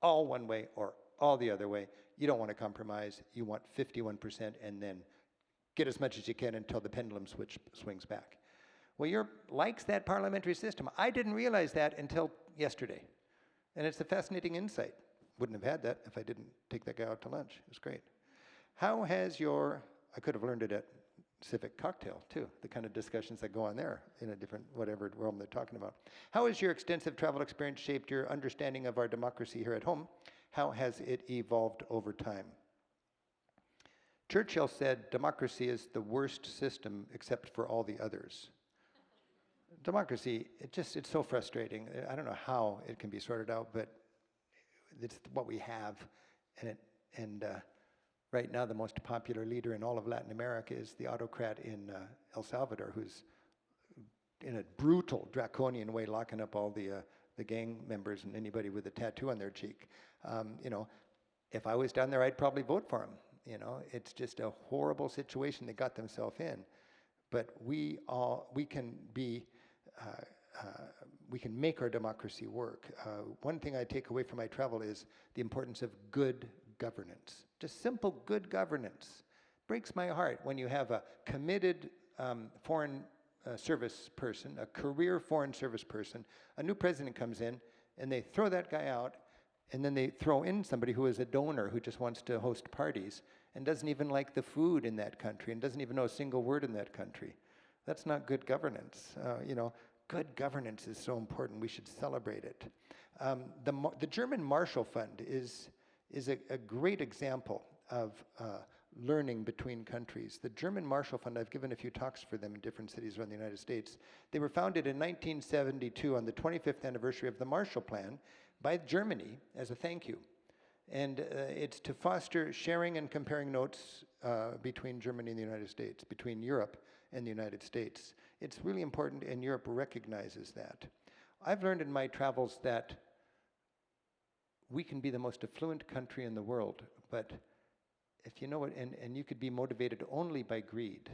all one way or all the other way. You don't want to compromise. You want 51% and then get as much as you can until the pendulum swings back. Well, Europe likes that parliamentary system. I didn't realize that until yesterday. And it's a fascinating insight. Wouldn't have had that if I didn't take that guy out to lunch. It was great. How has I could have learned it at Civic Cocktail, too, the kind of discussions that go on there in a different, whatever realm they're talking about. How has your extensive travel experience shaped your understanding of our democracy here at home? How has it evolved over time? Churchill said, democracy is the worst system except for all the others. Democracy, it's so frustrating. I don't know how it can be sorted out, but it's what we have. And right now, the most popular leader in all of Latin America is the autocrat in El Salvador, who's in a brutal, draconian way locking up all the gang members and anybody with a tattoo on their cheek. If I was down there, I'd probably vote for him. It's just a horrible situation they got themselves in. But we can make our democracy work. One thing I take away from my travel is the importance of good governance. Just simple good governance. Breaks my heart when you have a committed foreign service person, a career foreign service person, a new president comes in, and they throw that guy out, and then they throw in somebody who is a donor who just wants to host parties and doesn't even like the food in that country and doesn't even know a single word in that country. That's not good governance. Good governance is so important. We should celebrate it. The German Marshall Fund is a great example of learning between countries. The German Marshall Fund, I've given a few talks for them in different cities around the United States. They were founded in 1972 on the 25th anniversary of the Marshall Plan by Germany as a thank you. And it's to foster sharing and comparing notes between Germany and the United States, between Europe and the United States. It's really important, and Europe recognizes that. I've learned in my travels that we can be the most affluent country in the world, but if you know it, and you could be motivated only by greed,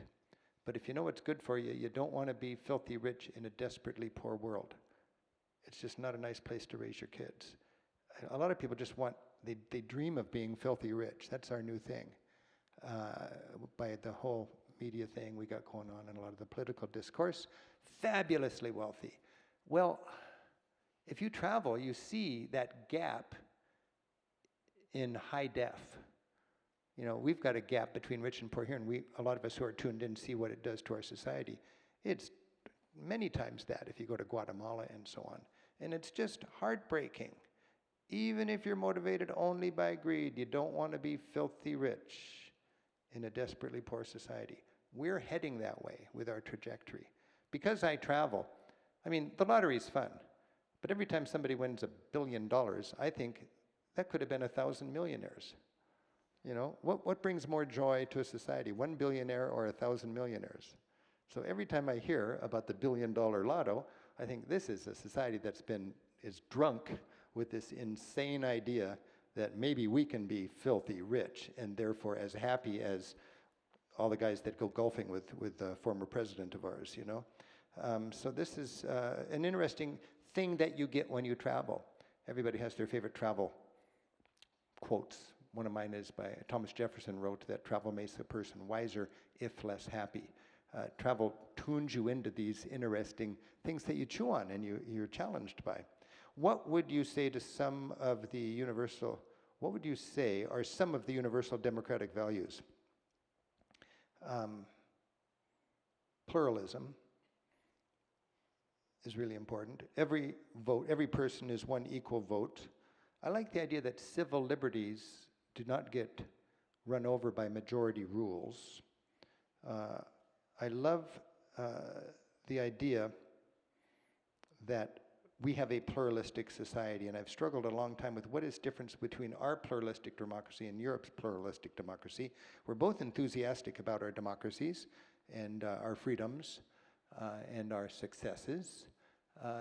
but if you know what's good for you, you don't want to be filthy rich in a desperately poor world. It's just not a nice place to raise your kids. A lot of people just they dream of being filthy rich. That's our new thing. By the whole media thing we got going on and a lot of the political discourse, fabulously wealthy. Well, if you travel, you see that gap in high def. We've got a gap between rich and poor here, and a lot of us who are tuned in see what it does to our society. It's many times that if you go to Guatemala and so on. And it's just heartbreaking. Even if you're motivated only by greed, you don't want to be filthy rich in a desperately poor society. We're heading that way with our trajectory. Because I travel, I mean, the lottery's fun, but every time somebody wins $1 billion, I think that could have been 1,000 millionaires. You know, what brings more joy to a society, 1 billionaire or 1,000 millionaires? So every time I hear about the $1 billion lotto, I think this is a society is drunk with this insane idea that maybe we can be filthy rich and therefore as happy as all the guys that go golfing with the former president of ours, you know? So this is an interesting thing that you get when you travel. Everybody has their favorite travel quotes. One of mine is by Thomas Jefferson, wrote that travel makes a person wiser if less happy. Travel tunes you into these interesting things that you chew on and you're challenged by. What would you say to what would you say are some of the universal democratic values? Pluralism is really important. Every person is one equal vote. I like the idea that civil liberties do not get run over by majority rules. I love the idea that we have a pluralistic society, and I've struggled a long time with what is the difference between our pluralistic democracy and Europe's pluralistic democracy. We're both enthusiastic about our democracies and our freedoms and our successes.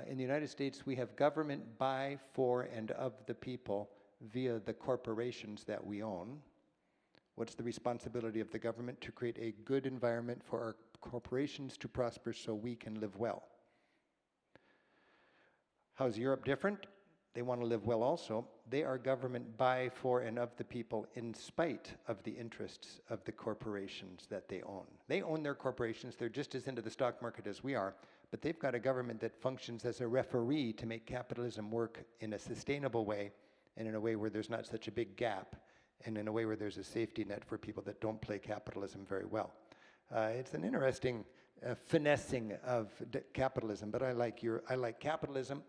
In the United States, we have government by, for, and of the people via the corporations that we own. What's the responsibility of the government? To create a good environment for our corporations to prosper so we can live well. How's Europe different? They want to live well also. They are government by, for, and of the people in spite of the interests of the corporations that they own. They own their corporations. They're just as into the stock market as we are, but they've got a government that functions as a referee to make capitalism work in a sustainable way and in a way where there's not such a big gap and in a way where there's a safety net for people that don't play capitalism very well. It's an interesting finessing of capitalism, but I like capitalism.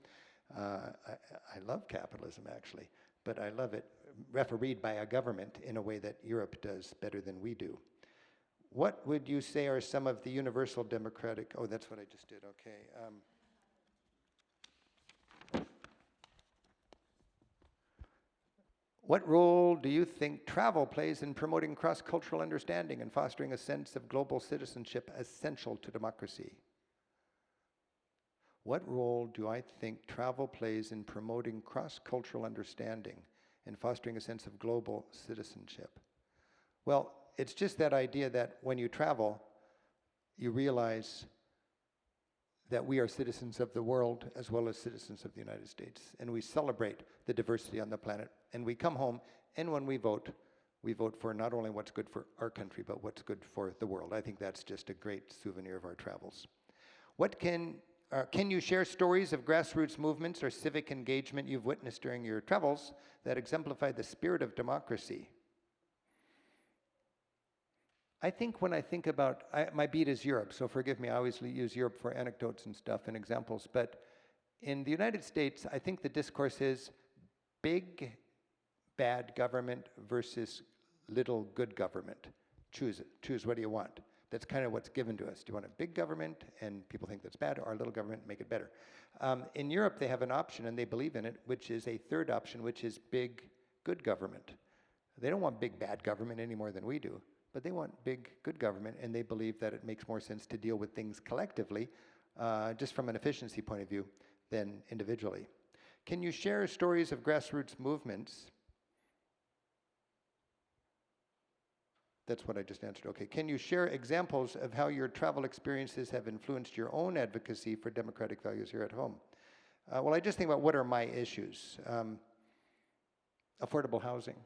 I love capitalism, actually, but I love it refereed by a government in a way that Europe does better than we do. What would you say are some of the universal democratic... Oh, that's what I just did, okay. What role do you think travel plays in promoting cross-cultural understanding and fostering a sense of global citizenship essential to democracy? What role do I think travel plays in promoting cross-cultural understanding and fostering a sense of global citizenship? Well, it's just that idea that when you travel, you realize that we are citizens of the world as well as citizens of the United States, and we celebrate the diversity on the planet, and we come home, and when we vote for not only what's good for our country, but what's good for the world. I think that's just a great souvenir of our travels. Can you share stories of grassroots movements or civic engagement you've witnessed during your travels that exemplify the spirit of democracy? I think when I think about, my beat is Europe, so forgive me, I always use Europe for anecdotes and stuff and examples, but in the United States, I think the discourse is big, bad government versus little good government. Choose it. Choose what do you want. That's kind of what's given to us. Do you want a big government and people think that's bad, or a little government, make it better? In Europe, they have an option, and they believe in it, which is a third option, which is big, good government. They don't want big, bad government any more than we do, but they want big, good government, and they believe that it makes more sense to deal with things collectively, just from an efficiency point of view, than individually. Can you share stories of grassroots movements? That's what I just answered. Okay. Can you share examples of how your travel experiences have influenced your own advocacy for democratic values here at home? Well, I just think about what are my issues. Affordable housing.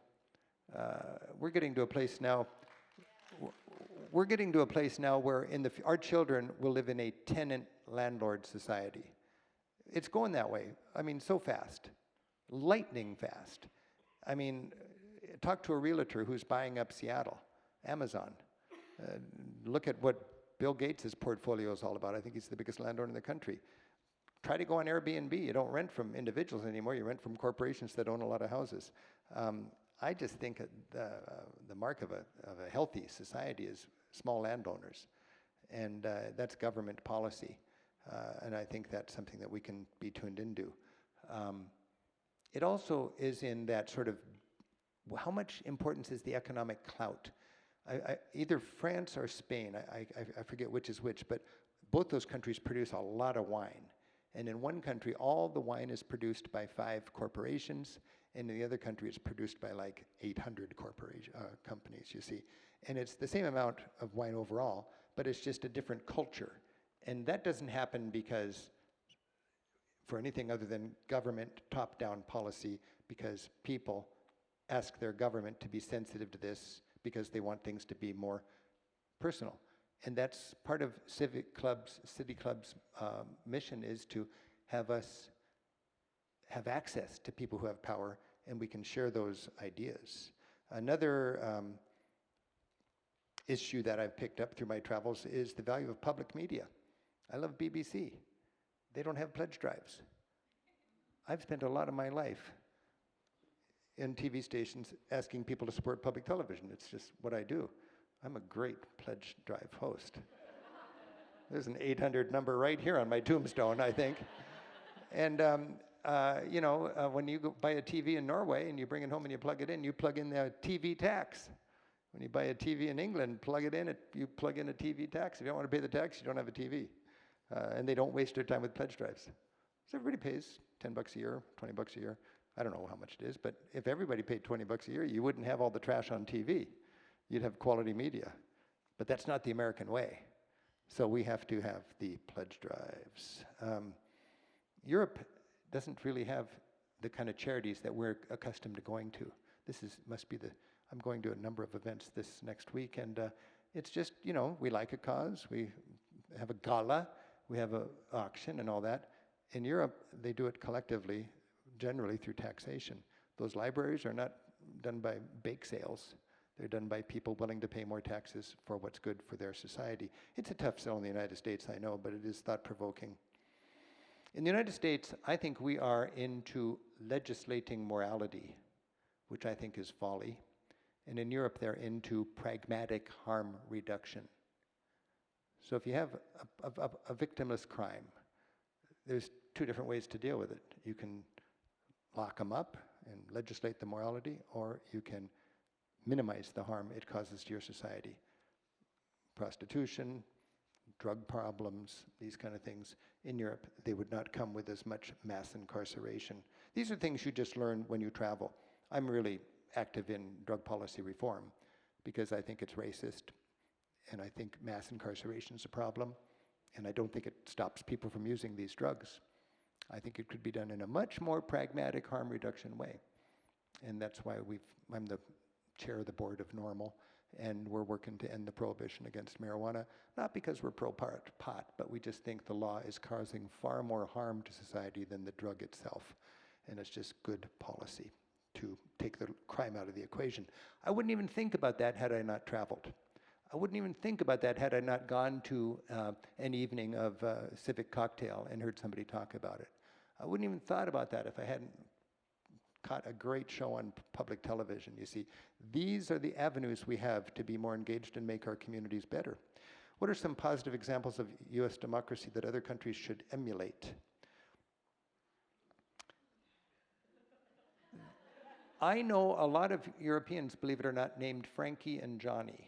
We're getting to a place now. We're getting to a place now where our children will live in a tenant-landlord society. It's going that way. I mean, so fast, lightning fast. I mean, talk to a realtor who's buying up Seattle. Amazon. Look at what Bill Gates' portfolio is all about. I think he's the biggest landowner in the country. Try to go on Airbnb. You don't rent from individuals anymore. You rent from corporations that own a lot of houses. I just think the mark of a healthy society is small landowners. And that's government policy. And I think that's something that we can be tuned into. It also is in that sort of, how much importance is the economic clout? Either France or Spain, I forget which is which, but both those countries produce a lot of wine. And in one country, all the wine is produced by 5 corporations, and in the other country, it's produced by like 800 companies, you see. And it's the same amount of wine overall, but it's just a different culture. And that doesn't happen because, for anything other than government top-down policy, because people ask their government to be sensitive to this because they want things to be more personal. And that's part of CityClub's mission, is to have us have access to people who have power, and we can share those ideas. Another issue that I've picked up through my travels is the value of public media. I love BBC. They don't have pledge drives. I've spent a lot of my life in TV stations asking people to support public television. It's just what I do. I'm a great pledge drive host. There's an 800 number right here on my tombstone, I think. And when you go buy a TV in Norway and you bring it home and you plug it in the TV tax. When you buy a TV in England, you plug in a TV tax. If you don't want to pay the tax, you don't have a TV. And they don't waste their time with pledge drives. So everybody pays $10 a year, $20 a year. I don't know how much it is, but if everybody paid $20 a year, you wouldn't have all the trash on TV. You'd have quality media. But that's not the American way. So we have to have the pledge drives. Europe doesn't really have the kind of charities that we're accustomed to going to. I'm going to a number of events this next week, and it's just, we like a cause. We have a gala, we have an auction and all that. In Europe, they do it collectively, generally through taxation. Those libraries are not done by bake sales. They're done by people willing to pay more taxes for what's good for their society. It's a tough sell in the United States, I know, but it is thought-provoking. In the United States, I think we are into legislating morality, which I think is folly. And in Europe, they're into pragmatic harm reduction. So if you have a victimless crime, there's 2 different ways to deal with it. You can lock them up and legislate the morality, or you can minimize the harm it causes to your society. Prostitution, drug problems, these kind of things. In Europe, they would not come with as much mass incarceration. These are things you just learn when you travel. I'm really active in drug policy reform because I think it's racist, and I think mass incarceration is a problem, and I don't think it stops people from using these drugs. I think it could be done in a much more pragmatic harm reduction way. And that's why I'm the chair of the board of NORML, and we're working to end the prohibition against marijuana, not because we're pro-pot, but we just think the law is causing far more harm to society than the drug itself. And it's just good policy to take the crime out of the equation. I wouldn't even think about that had I not traveled. I wouldn't even think about that had I not gone to an evening of civic cocktail and heard somebody talk about it. I wouldn't even thought about that if I hadn't caught a great show on public television. You see, these are the avenues we have to be more engaged and make our communities better. What are some positive examples of US democracy that other countries should emulate? I know a lot of Europeans, believe it or not, named Frankie and Johnny.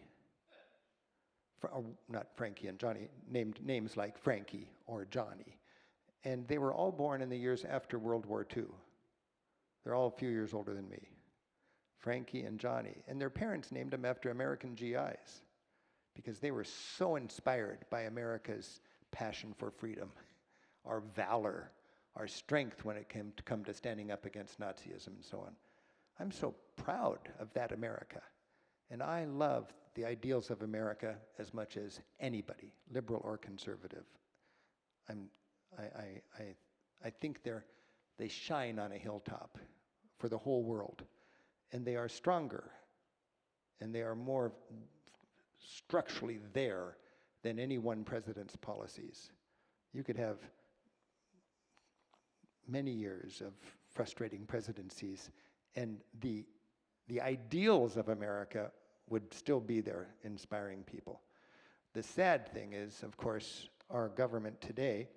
Not Frankie and Johnny, named names like Frankie or Johnny. And they were all born in the years after World War II. They're all a few years older than me. Frankie and Johnny. And their parents named them after American GIs because they were so inspired by America's passion for freedom, our valor, our strength when it came to standing up against Nazism and so on. I'm so proud of that America. And I love the ideals of America as much as anybody, liberal or conservative. I think they shine on a hilltop for the whole world. And they are stronger, and they are more structurally there than any one president's policies. You could have many years of frustrating presidencies, and the ideals of America would still be there inspiring people. The sad thing is, of course, our government today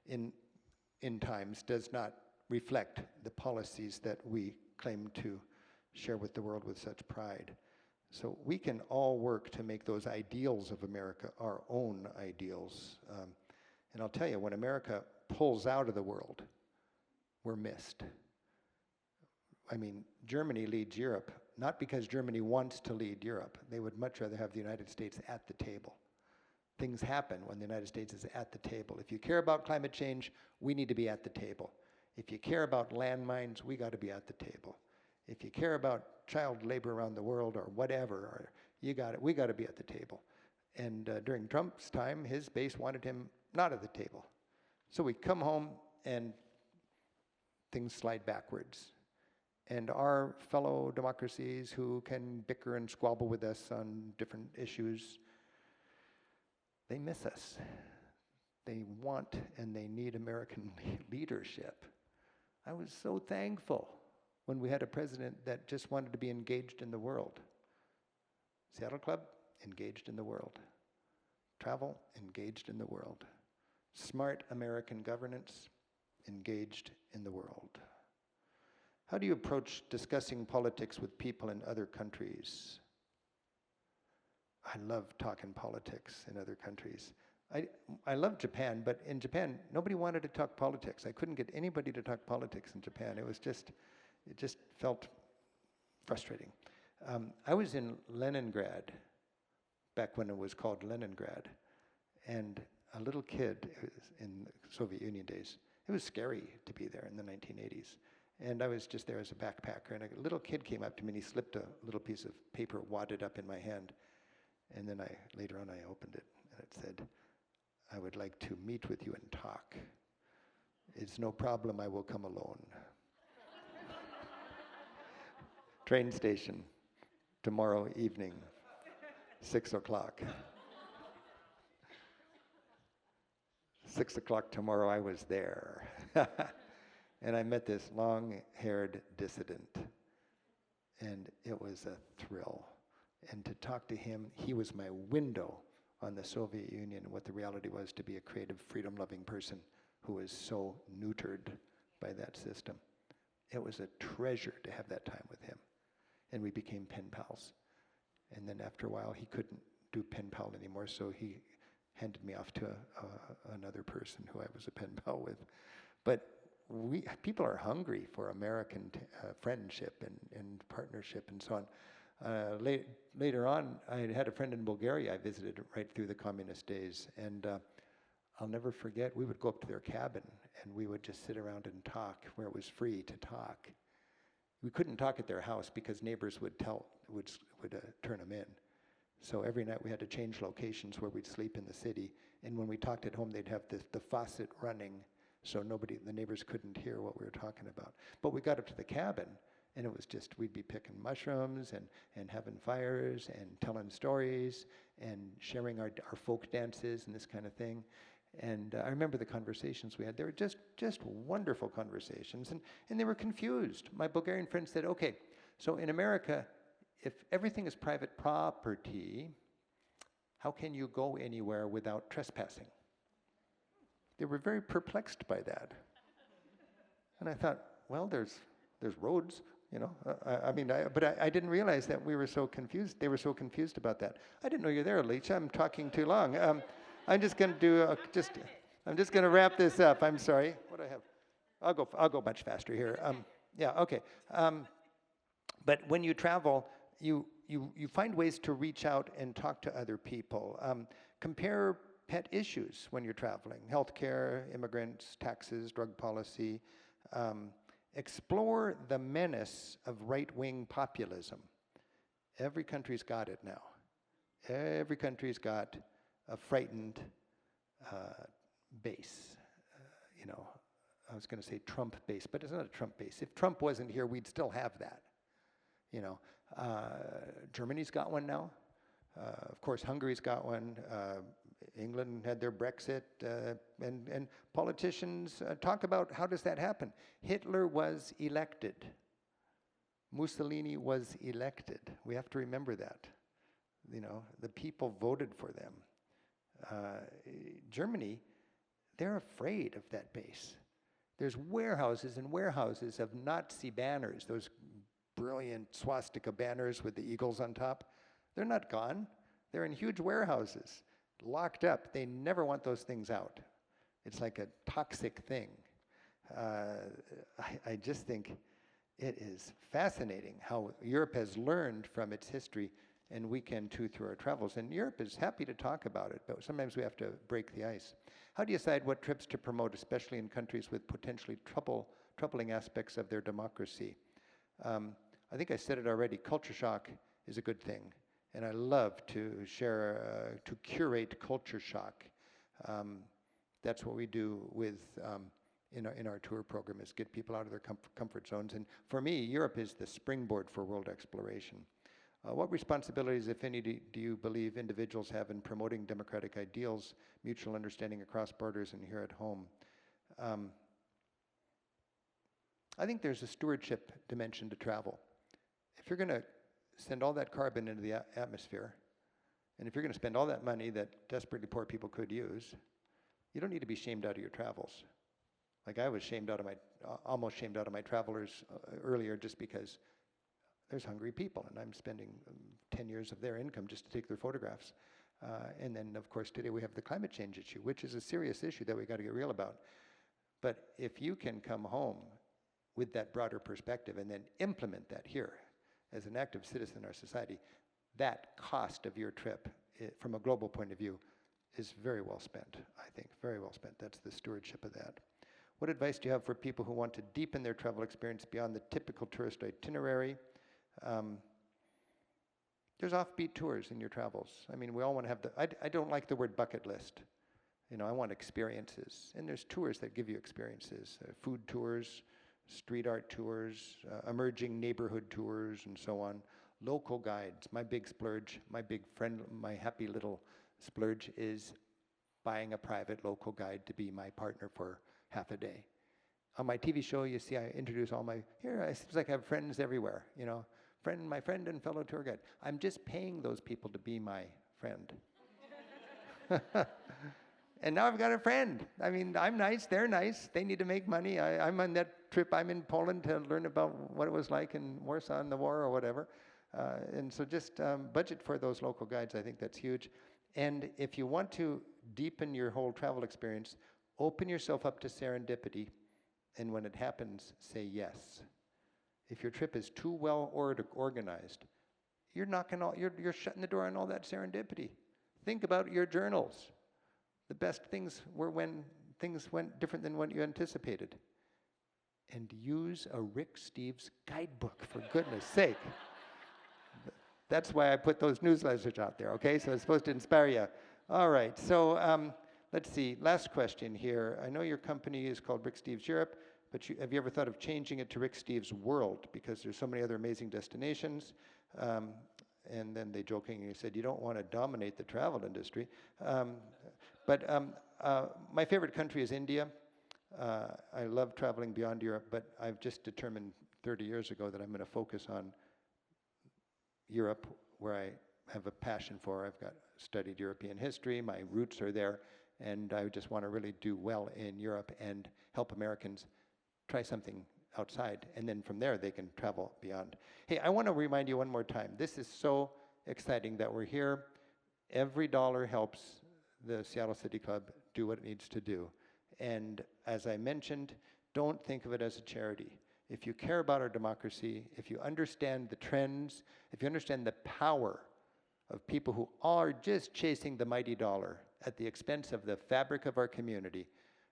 in times does not reflect the policies that we claim to share with the world with such pride. So we can all work to make those ideals of America our own ideals. And I'll tell you, when America pulls out of the world, we're missed. I mean, Germany leads Europe, not because Germany wants to lead Europe. They would much rather have the United States at the table. Things happen when the United States is at the table. If you care about climate change, we need to be at the table. If you care about landmines, we got to be at the table. If you care about child labor around the world or whatever, or we got to be at the table. And during Trump's time, his base wanted him not at the table. So we come home and things slide backwards. And our fellow democracies who can bicker and squabble with us on different issues, they miss us. They want and they need American leadership. I was so thankful when we had a president that just wanted to be engaged in the world. Seattle Club, engaged in the world. Travel, engaged in the world. Smart American governance, engaged in the world. How do you approach discussing politics with people in other countries? I love talking politics in other countries. I love Japan, but in Japan, nobody wanted to talk politics. I couldn't get anybody to talk politics in Japan. It just felt frustrating. I was in Leningrad, back when it was called Leningrad, and a little kid, it was in the Soviet Union days, it was scary to be there in the 1980s. And I was just there as a backpacker, and a little kid came up to me and he slipped a little piece of paper wadded up in my hand. And then later on I opened it, and it said, "I would like to meet with you and talk. It's no problem, I will come alone." Train station, tomorrow evening, 6 o'clock. 6 o'clock tomorrow, I was there. And I met this long-haired dissident, and it was a thrill. And to talk to him, he was my window on the Soviet Union and what the reality was to be a creative, freedom-loving person who was so neutered by that system. It was a treasure to have that time with him. And we became pen pals. And then after a while, he couldn't do pen pal anymore, so he handed me off to another person who I was a pen pal with. But people are hungry for American friendship and partnership and so on. Later on, I had a friend in Bulgaria I visited right through the communist days, and I'll never forget, we would go up to their cabin and we would just sit around and talk where it was free to talk. We couldn't talk at their house because neighbors would turn them in. So every night we had to change locations where we'd sleep in the city, and when we talked at home, they'd have the faucet running so the neighbors couldn't hear what we were talking about. But we got up to the cabin, and it was just, we'd be picking mushrooms and having fires and telling stories and sharing our folk dances and this kind of thing. And I remember the conversations we had. They were just wonderful conversations, and they were confused. My Bulgarian friend said, "Okay, so in America, if everything is private property, how can you go anywhere without trespassing?" They were very perplexed by that. And I thought, well, there's roads, you know. But I didn't realize that we were so confused. They were so confused about that. I didn't know you're there, Alicia. I'm talking too long. I'm just going to I'm just going to wrap this up. I'm sorry. What do I have? I'll go much faster here. Yeah. Okay. But when you travel, you find ways to reach out and talk to other people. Compare pet issues when you're traveling: healthcare, immigrants, taxes, drug policy. Explore the menace of right-wing populism. Every country's got it now. Every country's got a frightened base. I was going to say Trump base, but it's not a Trump base. If Trump wasn't here, we'd still have that. Germany's got one now. Of course, Hungary's got one. England had their Brexit, and politicians talk about how does that happen. Hitler was elected. Mussolini was elected. We have to remember that. the people voted for them. Germany, they're afraid of that base. There's warehouses and warehouses of Nazi banners, those brilliant swastika banners with the eagles on top. They're not gone. They're in huge warehouses, locked up. They never want those things out. It's like a toxic thing. I just think it is fascinating how Europe has learned from its history, and we can too through our travels. And Europe is happy to talk about it, but sometimes we have to break the ice. How do you decide what trips to promote, especially in countries with potentially troubling aspects of their democracy? I think I said it already, culture shock is a good thing. And I love to share, to curate culture shock. That's what we do with, in our tour program, is get people out of their comfort zones. And for me, Europe is the springboard for world exploration. What responsibilities, if any, do you believe individuals have in promoting democratic ideals, mutual understanding across borders and here at home? I think there's a stewardship dimension to travel. If you're going to send all that carbon into the atmosphere, and if you're going to spend all that money that desperately poor people could use, you don't need to be shamed out of your travels. Like I was almost shamed out of my travelers earlier just because there's hungry people, and I'm spending 10 years of their income just to take their photographs. And then, of course, today we have the climate change issue, which is a serious issue that we got to get real about. But if you can come home with that broader perspective and then implement that here as an active citizen in our society, that cost of your trip, from a global point of view, is very well spent, I think, very well spent. That's the stewardship of that. What advice do you have for people who want to deepen their travel experience beyond the typical tourist itinerary? There's offbeat tours in your travels. I mean, we all want to have I don't like the word bucket list. I want experiences. And there's tours that give you experiences, food tours, street art tours, emerging neighborhood tours, and so on. Local guides. My big splurge, my big friend, my happy little splurge is buying a private local guide to be my partner for half a day. On my TV show, you see I introduce it seems like I have friends everywhere, my friend and fellow tour guide. I'm just paying those people to be my friend. And now I've got a friend. I mean, I'm nice, they're nice, they need to make money. I'm on that trip, I'm in Poland to learn about what it was like in Warsaw in the war or whatever. And so just budget for those local guides, I think that's huge. And if you want to deepen your whole travel experience, open yourself up to serendipity, and when it happens, say yes. If your trip is too well organized, you're shutting the door on all that serendipity. Think about your journals. The best things were when things went different than what you anticipated. And use a Rick Steves guidebook, for goodness sake. That's why I put those newsletters out there, okay? So it's supposed to inspire you. All right, so let's see, last question here. I know your company is called Rick Steves Europe, but have you ever thought of changing it to Rick Steves World? Because there's so many other amazing destinations. And then they jokingly said, you don't want to dominate the travel industry. But my favorite country is India. I love traveling beyond Europe, but I've just determined 30 years ago that I'm going to focus on Europe, where I have a passion for. I've studied European history, my roots are there, and I just want to really do well in Europe and help Americans try something outside, and then from there they can travel beyond. Hey, I want to remind you one more time, this is so exciting that we're here. Every dollar helps the Seattle City Club do what it needs to do. And as I mentioned, don't think of it as a charity. If you care about our democracy, if you understand the trends, if you understand the power of people who are just chasing the mighty dollar at the expense of the fabric of our community,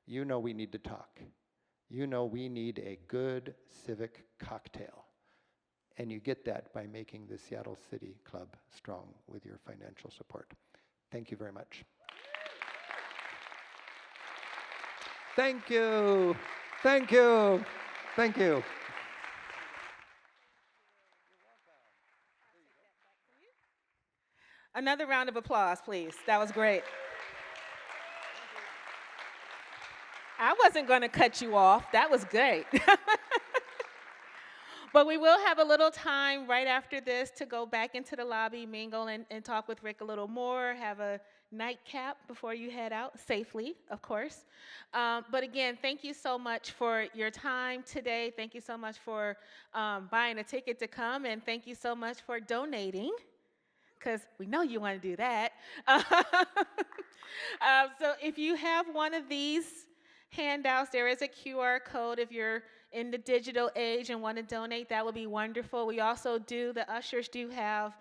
you know we need to talk. You know we need a good civic cocktail. And you get that by making the Seattle City Club strong with your financial support. Thank you very much. Thank you. Thank you. Thank you. Another round of applause, please. That was great. I wasn't going to cut you off. That was great. But we will have a little time right after this to go back into the lobby, mingle, and talk with Rick a little more, have a nightcap before you head out, safely, of course. But again, thank you so much for your time today. Thank you so much for buying a ticket to come, and thank you so much for donating, because we know you want to do that. So if you have one of these handouts, there is a QR code if you're in the digital age and want to donate. That would be wonderful. We also do, the ushers do have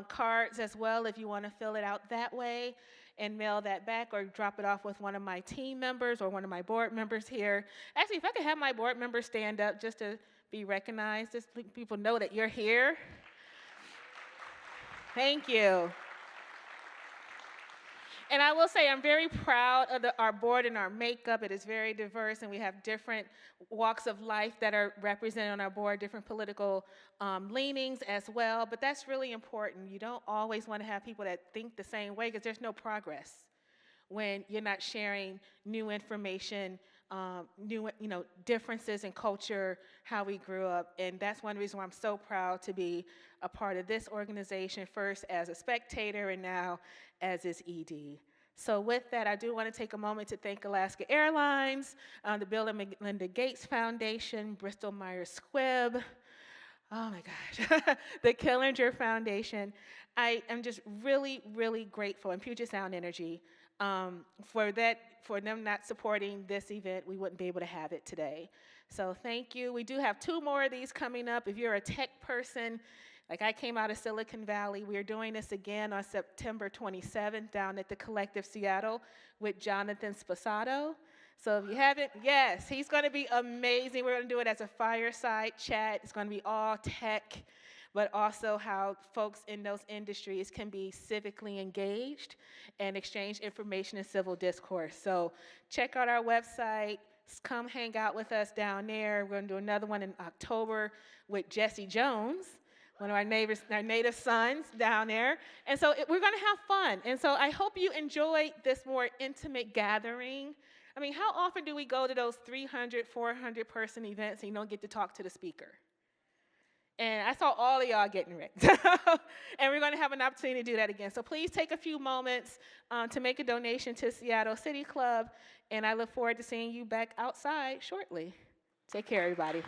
cards as well if you want to fill it out that way and mail that back or drop it off with one of my team members or one of my board members here. Actually, if I could have my board members stand up just to be recognized, just so people know that you're here. Thank you. And I will say I'm very proud of our board and our makeup. It is very diverse, and we have different walks of life that are represented on our board, different political leanings as well. But that's really important. You don't always want to have people that think the same way, because there's no progress when you're not sharing new information, new differences in culture, how we grew up. And that's one reason why I'm so proud to be a part of this organization, first as a spectator and now as its ED. So with that, I do want to take a moment to thank Alaska Airlines, the Bill and Melinda Gates Foundation, Bristol Myers Squibb, oh my gosh, the Killinger Foundation. I am just really, really grateful, and Puget Sound Energy, for them not supporting this event. We wouldn't be able to have it today. So thank you. We do have 2 more of these coming up. If you're a tech person, like I came out of Silicon Valley, we are doing this again on September 27th down at the Collective Seattle with Jonathan Sposato. So if you haven't, yes, he's going to be amazing. We're going to do it as a fireside chat. It's going to be all tech, but also how folks in those industries can be civically engaged and exchange information in civil discourse. So check out our website. Come hang out with us down there. We're going to do another one in October with Jesse Jones, one of our native sons down there. And so we're going to have fun. And so I hope you enjoy this more intimate gathering. I mean, how often do we go to those 300, 400 person events and you don't get to talk to the speaker? And I saw all of y'all getting rigged. And we're going to have an opportunity to do that again. So please take a few moments to make a donation to Seattle City Club. And I look forward to seeing you back outside shortly. Take care, everybody.